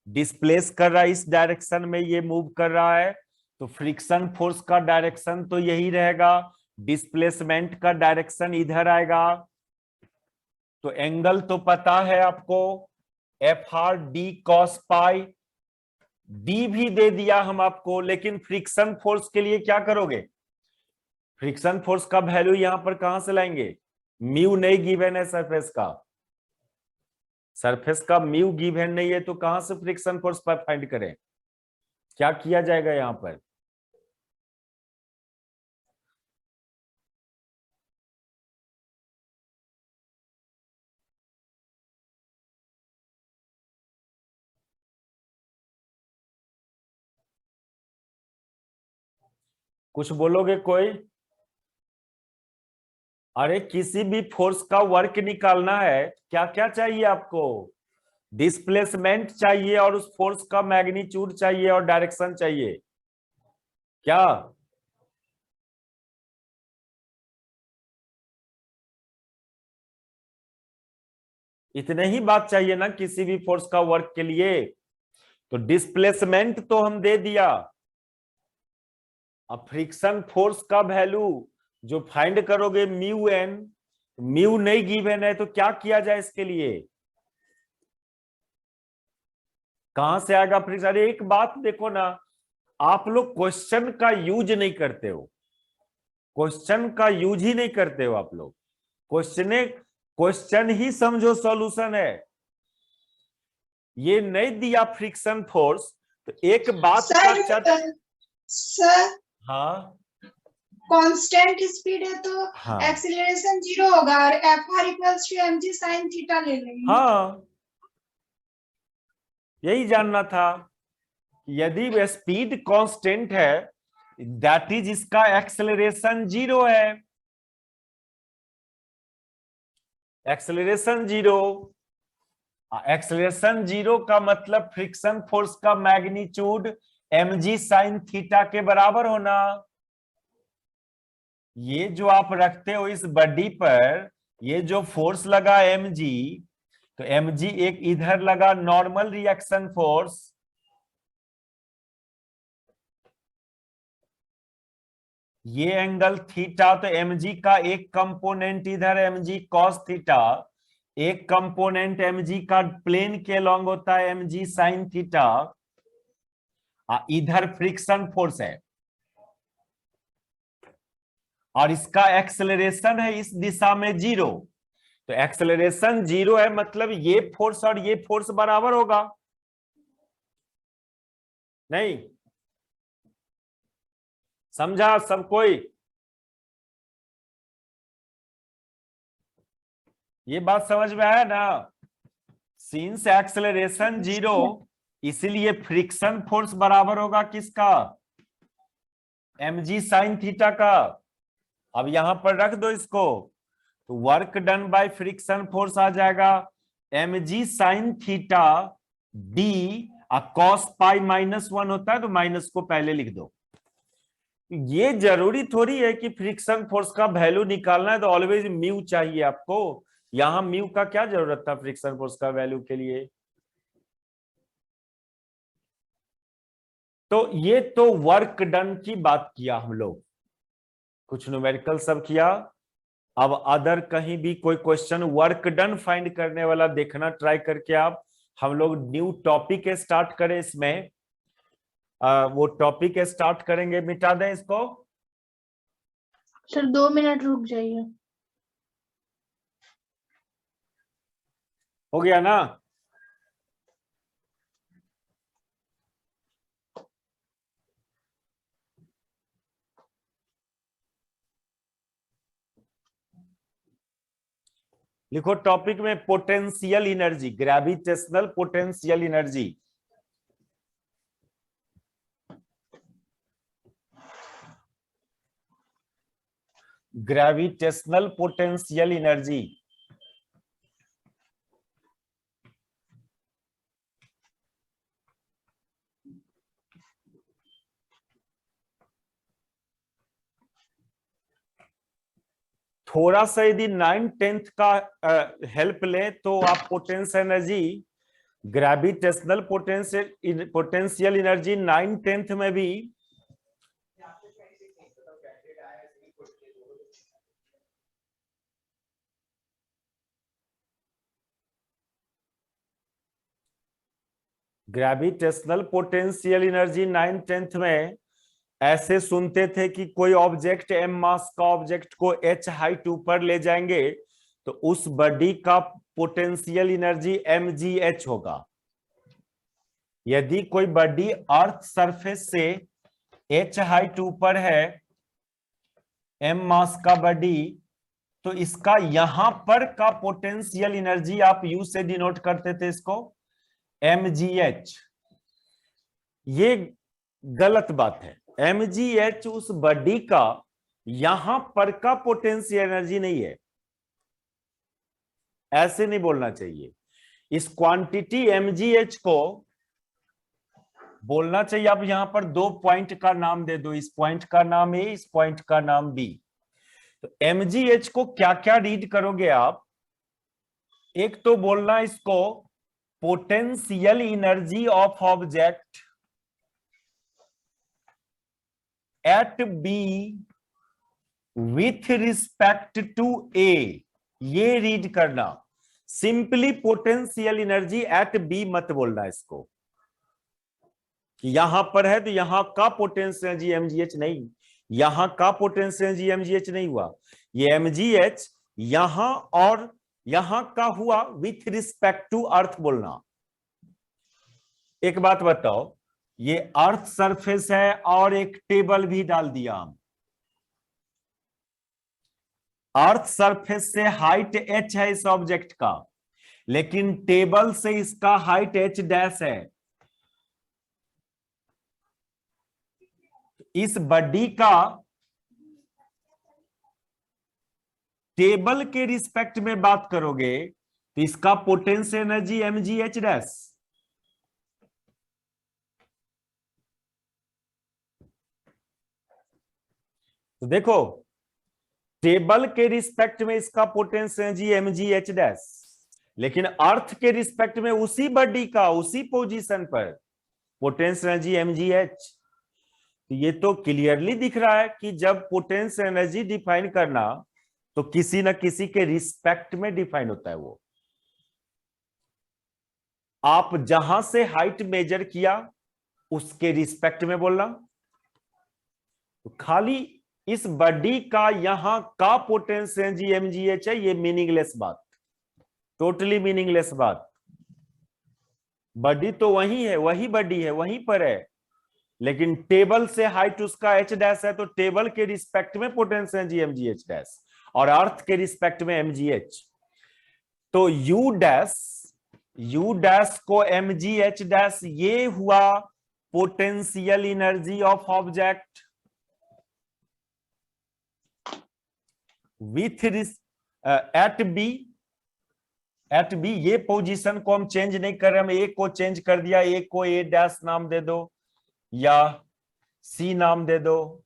डिस्प्लेस कर रहा है इस डायरेक्शन में, ये मूव कर रहा है, तो फ्रिक्शन फोर्स का डायरेक्शन तो यही रहेगा, डिस्प्लेसमेंट का डायरेक्शन इधर आएगा। तो एंगल तो पता है आपको, F R D cos pi, D भी दे दिया हम आपको, लेकिन फ्रिक्शन फोर्स के लिए क्या करोगे, फ्रिक्शन फोर्स का वैल्यू यहां पर कहां से लाएंगे, म्यू नहीं गिवन है सरफेस का, सरफेस का म्यू गिवन नहीं है, तो कहां से फ्रिक्शन फोर्स पर फाइंड करें, क्या किया जाएगा यहां पर, कुछ बोलोगे कोई? अरे किसी भी फोर्स का वर्क निकालना है, क्या क्या चाहिए आपको? डिस्प्लेसमेंट चाहिए और उस फोर्स का मैग्नीट्यूड चाहिए और डायरेक्शन चाहिए। क्या? इतने ही बात चाहिए ना किसी भी फोर्स का वर्क के लिए। तो डिस्प्लेसमेंट तो हम दे दिया। अब फ्रिक्शन फोर्स का वैल्यू जो फाइंड करोगे म्यू एन, म्यू नहीं गिवन है तो क्या किया जाए इसके लिए? कहां से आएगा फ्रिक्शन? अरे एक बात देखो ना, आप लोग क्वेश्चन का यूज नहीं करते हो, क्वेश्चन का यूज ही नहीं करते हो आप लोग। क्वेश्चन ही समझो सॉल्यूशन है। ये नहीं दिया फ्रिक्शन फोर्स तो एक बात का सर हाँ कांस्टेंट स्पीड है तो हाँ एक्सीलरेशन 0 होगा और Fr equals to mg sin theta ले लेंगे। हाँ, यही जानना था। यदि वह स्पीड कांस्टेंट है दैट इज इसका एक्सेलरेशन 0 है। एक्सेलरेशन 0, एक्सेलरेशन 0 का मतलब फ्रिक्शन फोर्स का मैग्नीट्यूड mg sin थीटा के बराबर होना। ये जो आप रखते हो इस बॉडी पर, ये जो फोर्स लगा mg, तो mg एक इधर लगा नॉर्मल रिएक्शन फोर्स, ये एंगल थीटा, तो mg का एक कंपोनेंट इधर mg cos थीटा, एक कंपोनेंट mg का प्लेन के लॉन्ग होता है mg sin थीटा, इधर फ्रिक्शन फोर्स है और इसका एक्सेलरेशन है इस दिशा में 0। तो एक्सेलरेशन 0 है मतलब ये फोर्स और ये फोर्स बराबर होगा। नहीं समझा सब कोई? ये बात समझ में आया ना? सिंस एक्सेलरेशन 0 इसीलिए फ्रिक्शन फोर्स बराबर होगा किसका? mg sin थीटा का। अब यहां पर रख दो इसको, तो work done by friction force आ जाएगा mg sin theta d, cos pi -1 होता है तो माइनस को पहले लिख दो। ये जरूरी थोड़ी है कि फ्रिक्शन फोर्स का वैल्यू निकालना है तो ऑलवेज म्यू चाहिए आपको। यहां म्यू का क्या जरूरत था फ्रिक्शन फोर्स का वैल्यू के लिए? तो ये तो वर्क डन की बात किया हम लोग, कुछ न्यूमेरिकल सब किया। अब अदर कहीं भी कोई क्वेश्चन वर्क डन फाइंड करने वाला देखना ट्राई करके आप। हम लोग न्यू टॉपिक स्टार्ट करें इसमें, वो टॉपिक स्टार्ट करेंगे, मिटा दें इसको। सर 2 मिनट रुक जाइए। हो गया ना? लिखो टॉपिक में potential energy, gravitational potential energy. Gravitational potential energy. थोड़ा सा यदि 9/10 का हेल्प लें तो आप potential energy, gravitational potential energy 9/10 में भी ग्रेविटेशनल पोटेंशियल एनर्जी 9/10 में ऐसे सुनते थे कि कोई ऑब्जेक्ट m मास का ऑब्जेक्ट को h हाइट ऊपर ले जाएंगे तो उस बॉडी का पोटेंशियल एनर्जी mgh होगा। यदि कोई बॉडी अर्थ सरफेस से h हाइट ऊपर है, m मास का बॉडी, तो इसका यहां पर का पोटेंशियल एनर्जी आप u से डिनोट करते थे इसको mgh। ये गलत बात है। mgh उस बॉडी का यहां पर का पोटेंशियल एनर्जी नहीं है, ऐसे नहीं बोलना चाहिए। इस क्वांटिटी mgh को बोलना चाहिए। अब यहां पर दो पॉइंट का नाम दे दो, इस पॉइंट का नाम ए, इस पॉइंट का नाम बी। तो mgh को क्या क्या रीड करोगे आप? एक तो बोलना इसको potential energy of object at B with respect to A, ये रीड करना। Simply potential energy at B मत बोलना इसको कि यहां पर है तो यहां का पोटेंशियल एनर्जी mgh नहीं, यहां का पोटेंशियल एनर्जी mgh नहीं हुआ। ये mgh यहां और यहां का हुआ विथ रिस्पेक्ट टू अर्थ बोलना। एक बात बताओ, ये अर्थ सरफेस है और एक टेबल भी डाल दिया हम। अर्थ सरफेस से हाइट h है इस ऑब्जेक्ट का, लेकिन टेबल से इसका हाइट h डैश है। इस बॉडी का टेबल के रिस्पेक्ट में बात करोगे तो इसका पोटेंशियल एनर्जी mgh डैश। तो देखो, टेबल के रिस्पेक्ट में इसका पोटेंशियल एनर्जी mgh डैश, लेकिन अर्थ के रिस्पेक्ट में उसी बॉडी का उसी पोजीशन पर पोटेंशियल एनर्जी mgh। तो ये तो क्लियरली दिख रहा है कि जब पोटेंशियल एनर्जी डिफाइन करना तो किसी न किसी के रिस्पेक्ट में डिफाइन होता है। वो आप जहां से हाइट मेजर किया उसके रिस्पेक्ट में बोलना। तो खाली इस बॉडी का यहां का पोटेंशियल एनर्जी mgh है, ये मीनिंगलेस बात, टोटली मीनिंगलेस बात। बॉडी तो वही है, वही बॉडी है, वहीं पर है, लेकिन टेबल से हाइट उसका h डैश है तो टेबल के रिस्पेक्ट में पोटेंशियल एनर्जी mgh डैश और अर्थ के रिस्पेक्ट में mgh। तो u डैश को mgh डैश, ये हुआ potential energy of object with at B. ये पोजीशन को हम चेंज नहीं कर रहे, हम ए को चेंज कर दिया, ए को ए डैश नाम दे दो या सी नाम दे दो।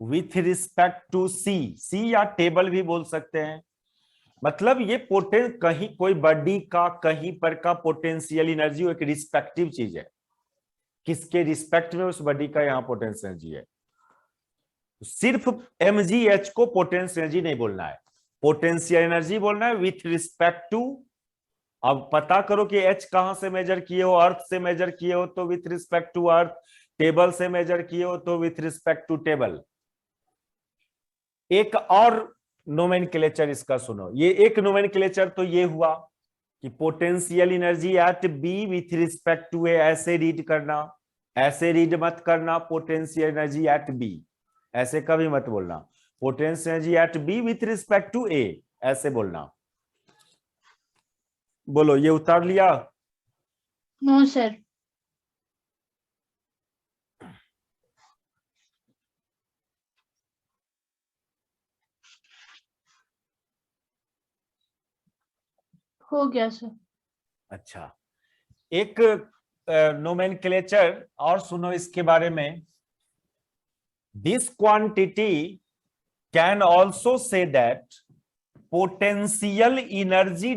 विथ रिस्पेक्ट टू सी या टेबल भी बोल सकते हैं। मतलब ये कहीं कोई बॉडी का कहीं पर का पोटेंशियल एनर्जी एक रिस्पेक्टिव चीज है, किसके रिस्पेक्ट में उस बॉडी का यहां पोटेंशियल एनर्जी है। सिर्फ mgh को पोटेंशियल एनर्जी नहीं बोलना है, पोटेंशियल एनर्जी बोलना है विथ रिस्पेक्ट टू। अब पता करो कि h कहां से मेजर किए हो, अर्थ से मेजर किए हो तो with respect to earth, table से मेजर किए हो तो विथ रिस्पेक्ट टू टेबल। एक और नोमेनक्लेचर इसका सुनो, ये एक नोमेनक्लेचर तो ये हुआ कि potential energy at B with respect to A, ऐसे रीड करना, ऐसे रीड मत करना पोटेंशियल एनर्जी एट बी, ऐसे कभी मत बोलना। Potential energy at B with respect to A, ऐसे बोलना। बोलो, ये उतार लिया? No sir. हो गया सर। अच्छा, एक नोमेनक्लेचर और सुनो इसके बारे में। This quantity can also say that potential energy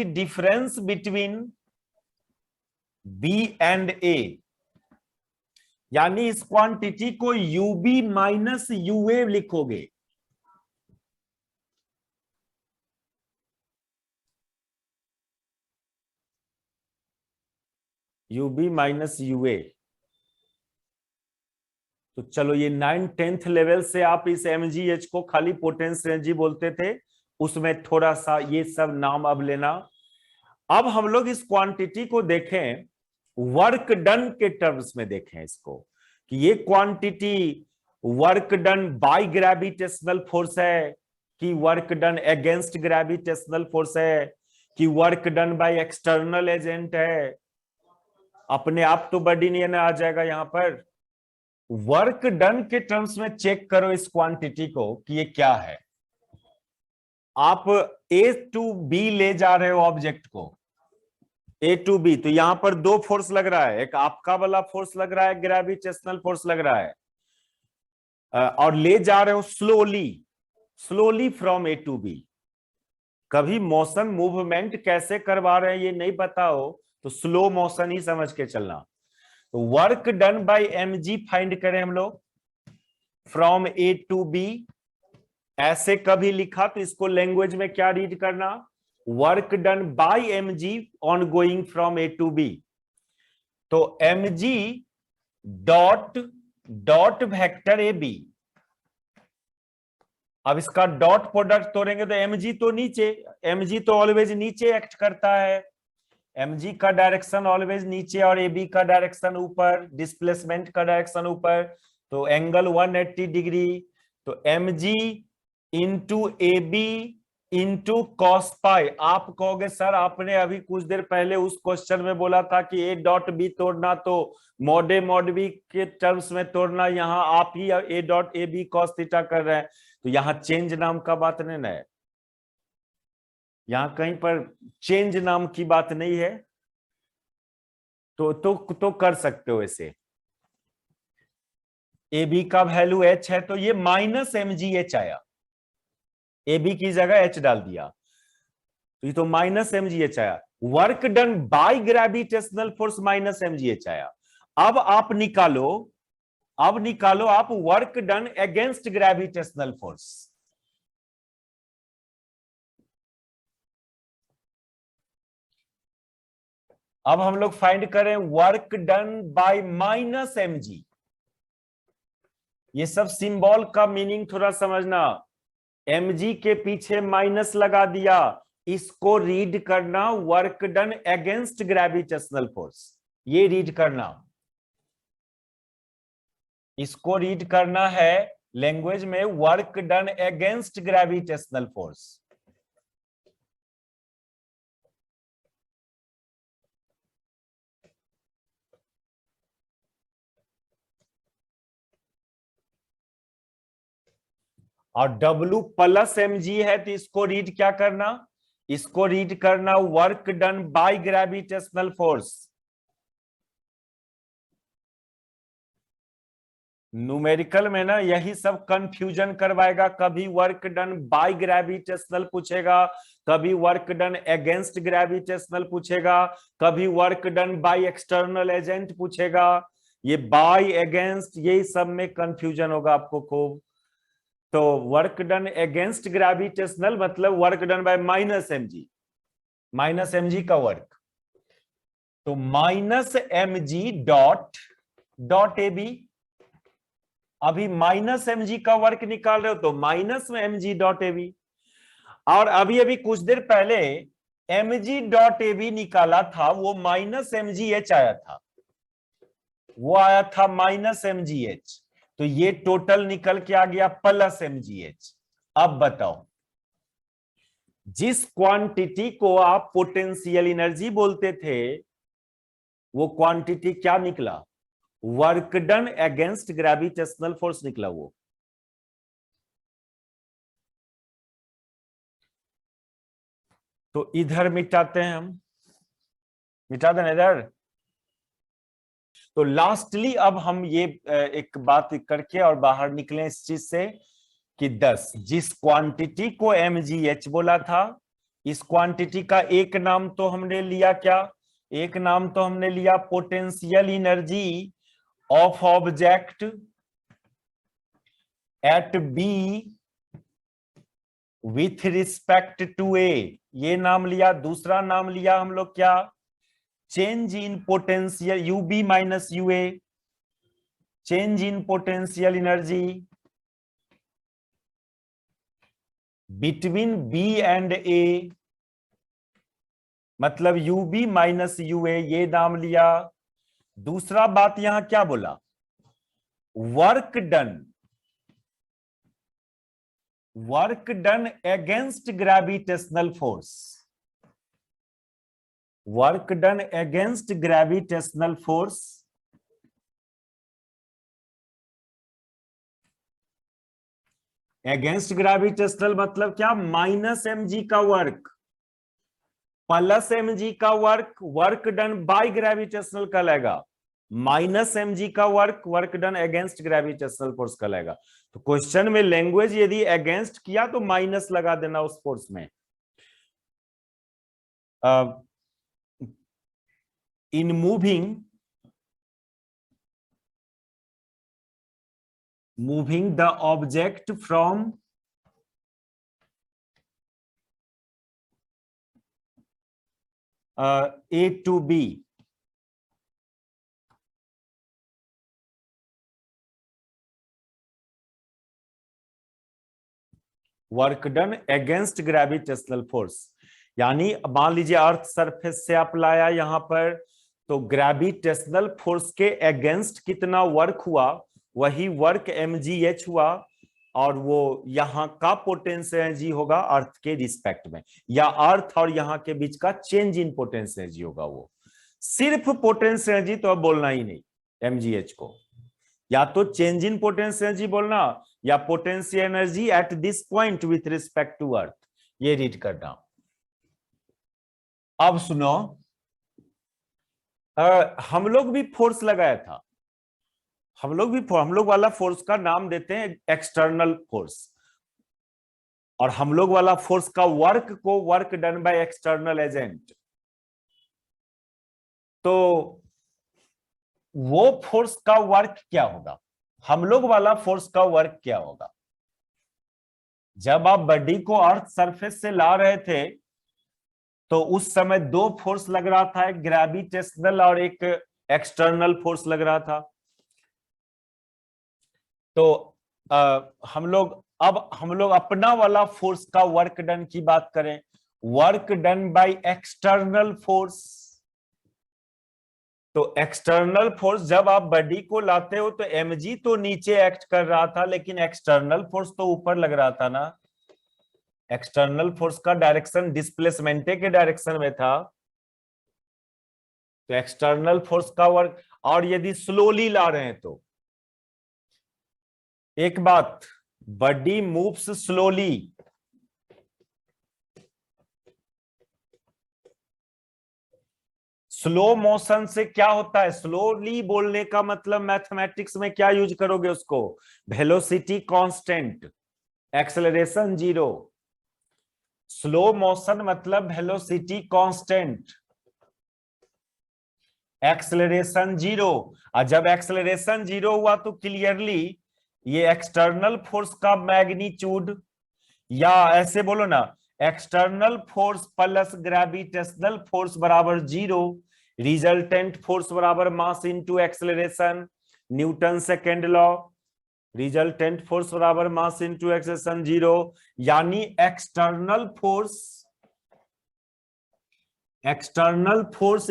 difference between B and A, यानी इस क्वांटिटी को यूबी माइनस यूए लिखोगे। U B minus U A. तो चलो, ये 9th-10th लेवल से आप इस mgh को खाली पोटेंशियल एनर्जी बोलते थे, उसमें थोड़ा सा ये सब नाम अब लेना। अब हम लोग इस क्वांटिटी को देखें, वर्क डन के टर्म्स में देखें इसको, कि ये quantity work done by gravitational force है कि work done against gravitational force है, कि work done by external agent है, अपने आप तो बडी नहीं आ जाएगा। यहां पर वर्क डन के टर्म्स में चेक करो इस क्वांटिटी को कि ये क्या है। आप ए टू बी ले जा रहे हो ऑब्जेक्ट को, ए टू बी, तो यहां पर दो फोर्स लग रहा है, एक आपका वाला फोर्स लग रहा है, ग्रेविटेशनल फोर्स लग रहा है, और ले जा रहे हो slowly from A to B. कभी मोशन मूवमेंट कैसे करवा रहे हैं ये नहीं पता हो तो स्लो मोशन ही समझ के चलना। तो work done by mg find करें हम लोग फ्रॉम ए टू बी। ऐसे कभी लिखा तो इसको लैंग्वेज में क्या रीड करना, work done by mg on going from A to B. तो mg dot vector A B. अब इसका डॉट प्रोडक्ट तोड़ेंगे तो mg तो नीचे, mg तो ऑलवेज नीचे एक्ट करता है, mg का डायरेक्शन ऑलवेज नीचे और ab का डायरेक्शन ऊपर, डिस्प्लेसमेंट का डायरेक्शन ऊपर, तो एंगल 180 डिग्री। तो mg into ab into cos pi. आप कहोगे सर आपने अभी कुछ देर पहले उस क्वेश्चन में बोला था कि ए डॉट बी तोड़ना तो मॉड बी के टर्म्स में तोड़ना, यहाँ आप ही A dot A B cos theta कर रहे हैं, तो यहाँ चेंज नाम का बात नहीं है, यहाँ कहीं पर चेंज नाम की बात नहीं है। तो कर सकते हो ऐसे। ए बी का वैल्यू h है तो ये माइनस mgh आया, ए बी की जगह h डाल दिया तो ये तो माइनस mgh आया। Work done by gravitational force minus mgh आया। अब आप निकालो आप work done against gravitational force. अब हम लोग फाइंड करें work done by minus mg। ये सब सिंबल का मीनिंग थोड़ा समझना। mg के पीछे माइनस लगा दिया, इसको रीड करना work done against gravitational force, ये रीड करना, इसको रीड करना है लैंग्वेज में work done against gravitational force. और W प्लस mg है तो इसको रीड क्या करना, इसको रीड करना work done by gravitational force. Numerical में ना यही सब कंफ्यूजन करवाएगा, कभी वर्क डन बाय ग्रेविटेशनल पूछेगा, कभी वर्क डन अगेंस्ट ग्रेविटेशनल पूछेगा, कभी work done by external agent पूछेगा। ये बाय अगेंस्ट यही सब में कंफ्यूजन होगा आपको खूब। तो वर्क डन अगेंस्ट ग्रेविटेशनल मतलब work done by minus mg का वर्क, तो minus mg dot A B. अभी माइनस mg का वर्क निकाल रहे हो तो माइनस में mg डॉट ए बी। और अभी कुछ देर पहले mg डॉट ए बी निकाला था, वो माइनस mgh आया था, वो आया था माइनस mgh, तो ये टोटल निकल के आ गया प्लस mgh। अब बताओ, जिस क्वांटिटी को आप पोटेंशियल एनर्जी बोलते थे वो क्वांटिटी क्या निकला, work done against gravitational force निकला वो। तो इधर मिटाते हैं हम, मिटा दें इधर। तो लास्टली अब हम ये एक बात करके और बाहर निकले इस चीज से कि 10 जिस क्वांटिटी को mgh बोला था, इस क्वांटिटी का एक नाम तो हमने लिया क्या, एक नाम तो हमने लिया potential energy of object at B with respect to A, ये नाम लिया। दूसरा नाम लिया हम लोग क्या, change in potential ub minus ua, change in potential energy between b and a, मतलब ub माइनस ua, ये नाम लिया। दूसरा बात यहां क्या बोला, work done against gravitational force, work done against gravitational force, against gravitational मतलब क्या, माइनस mg का वर्क प्लस mg का work, work done by gravitational कहलाएगा, माइनस mg का work done against gravitational force कहलाएगा। तो क्वेश्चन में लैंग्वेज यदि अगेंस्ट किया तो माइनस लगा देना उस फोर्स में। इन moving the object from A to B, work done against gravitational force, यानी मान लीजिए अर्थ सरफेस से आप लाया यहां पर, तो ग्रेविटेशनल फोर्स के अगेंस्ट कितना वर्क हुआ वही वर्क mgh हुआ, और वो यहाँ का पोटेंशियल एनर्जी होगा अर्थ के रिस्पेक्ट में, या अर्थ और यहाँ के बीच का चेंज इन पोटेंशियल एनर्जी होगा। वो सिर्फ पोटेंशियल एनर्जी तो अब बोलना ही नहीं mgh को, या तो चेंज इन पोटेंशियल एनर्जी बोलना या potential energy at this point with respect to earth, ये रीड करना। अब सुनो, हम लोग भी फोर्स लगाया था, हम लोग वाला फोर्स का नाम देते हैं एक्सटर्नल फोर्स, और हम लोग वाला फोर्स का वर्क को work done by external agent. तो वो फोर्स का वर्क क्या होगा, हम लोग वाला फोर्स का वर्क क्या होगा? जब आप बॉडी को अर्थ सरफेस से ला रहे थे तो उस समय दो फोर्स लग रहा था, एक ग्रेविटेशनल और एक एक्सटर्नल फोर्स लग रहा था। तो हम लोग अपना वाला फोर्स का वर्क डन की बात करें, work done by external force. तो एक्सटर्नल फोर्स जब आप बॉडी को लाते हो तो mg तो नीचे एक्ट कर रहा था, लेकिन एक्सटर्नल फोर्स तो ऊपर लग रहा था ना। एक्सटर्नल फोर्स का डायरेक्शन डिस्प्लेसमेंट के डायरेक्शन में था, तो एक्सटर्नल फोर्स का वर्क। और यदि स्लोली ला रहे हैं तो एक बात, body moves slowly, slow motion से क्या होता है, स्लोली बोलने का मतलब मैथमेटिक्स में क्या यूज करोगे उसको, velocity constant, acceleration zero. Slow motion मतलब वेलोसिटी कांस्टेंट, एक्सेलरेशन जीरो। और जब एक्सेलरेशन जीरो हुआ तो क्लियरली ये एक्सटर्नल फोर्स का मैग्नीट्यूड, या ऐसे बोलो ना, external force plus gravitational force बराबर जीरो, रिजल्टेंट फोर्स बराबर mass into acceleration, Newton second law, resultant force बराबर मास इनटू एक्सेलरेशन जीरो। यानी external force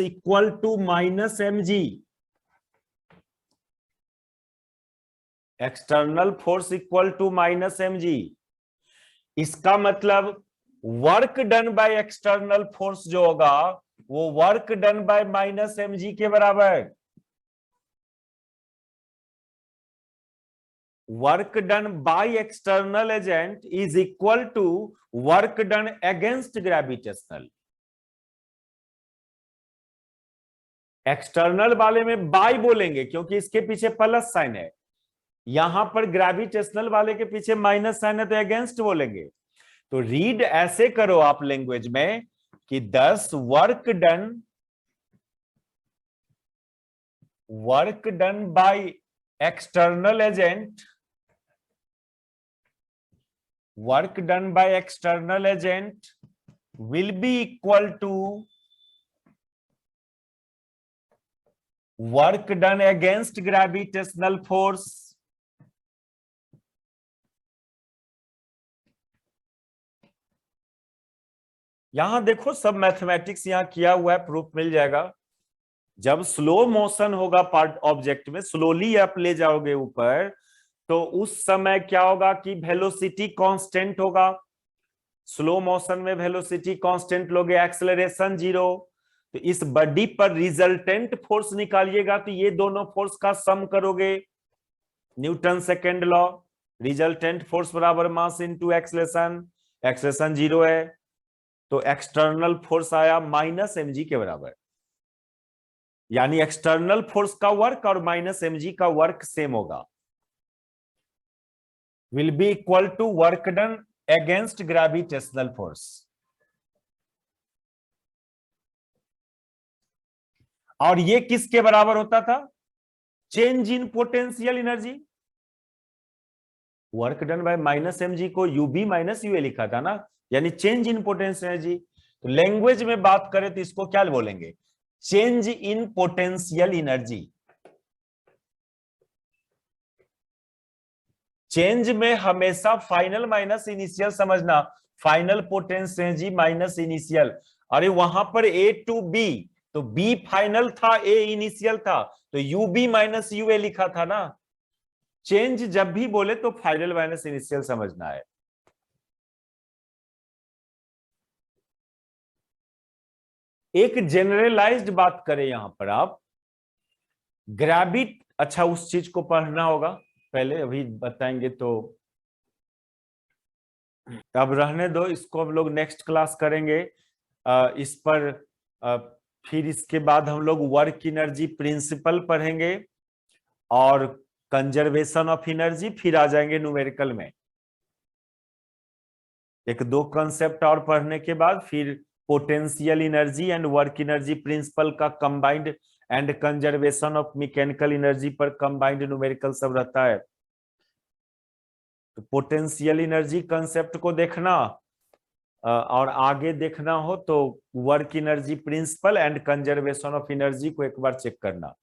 equal to minus mg, external force equal to minus mg। इसका मतलब work done by external force जो होगा वो work done by minus mg के बराबर। Work done by external agent is equal to work done against gravitational. External वाले में bye बोलेंगे क्योंकि इसके पीछे प्लस साइन है, यहां पर ग्रेविटेशनल वाले के पीछे माइनस साइन है तो अगेंस्ट बोलेंगे। तो रीड ऐसे करो आप लैंग्वेज में कि 10 work done by external agent, work done by external agent will be equal to work done against gravitational force यहां देखो सब मैथमेटिक्स यहां किया हुआ है, प्रूफ मिल जाएगा। जब स्लो मोशन होगा पार्ट ऑब्जेक्ट में, स्लोली आप ले जाओगे ऊपर, तो उस समय क्या होगा कि वेलोसिटी कांस्टेंट होगा। स्लो मोशन में वेलोसिटी कांस्टेंट लोगे, एक्सेलरेशन जीरो, तो इस बॉडी पर रिजल्टेंट फोर्स निकालिएगा, तो ये दोनों फोर्स का सम करोगे, Newton second law, resultant force बराबर मास इनटू एक्सलेशन, एक्सलेशन 0 है, तो एक्सटर्नल फोर्स आया माइनस mg के बराबर, यानी एक्सटर्नल फोर्स का वर्क और माइनस mg का वर्क सेम होगा, will be equal to work done against gravitational force. और ये किसके बराबर होता था? Change in potential energy, work done by minus mg को ub माइनस ua लिखा था ना, यानी चेंज इन पोटेंशियल एनर्जी। तो लैंग्वेज में बात करें तो इसको क्या बोलेंगे? Change in potential energy. Change में हमेशा फाइनल माइनस इनिशियल समझना, final potential energy minus initial. अरे वहां पर a टू b, तो b फाइनल था, a इनिशियल था, तो ub माइनस ua लिखा था ना। चेंज जब भी बोले तो फाइनल माइनस इनिशियल समझना है। एक जनरलाइज्ड बात करें यहां पर आप, अच्छा उस चीज को पढ़ना होगा पहले, अभी बताएंगे तो अब रहने दो, इसको हम लोग नेक्स्ट क्लास करेंगे। इस पर फिर इसके बाद हम लोग वर्क एनर्जी प्रिंसिपल पढ़ेंगे और कंजर्वेशन ऑफ एनर्जी, फिर आ जाएंगे न्यूमेरिकल में। एक दो कंसेप्ट और पढ़ने के बाद फिर potential energy and work energy principle का combined and conservation of mechanical energy पर कंबाइंड न्यूमेरिकल सब रहता है। तो पोटेंशियल एनर्जी कंसेप्ट को देखना और आगे देखना हो तो work energy principal and conservation of energy को एक बार चेक करना।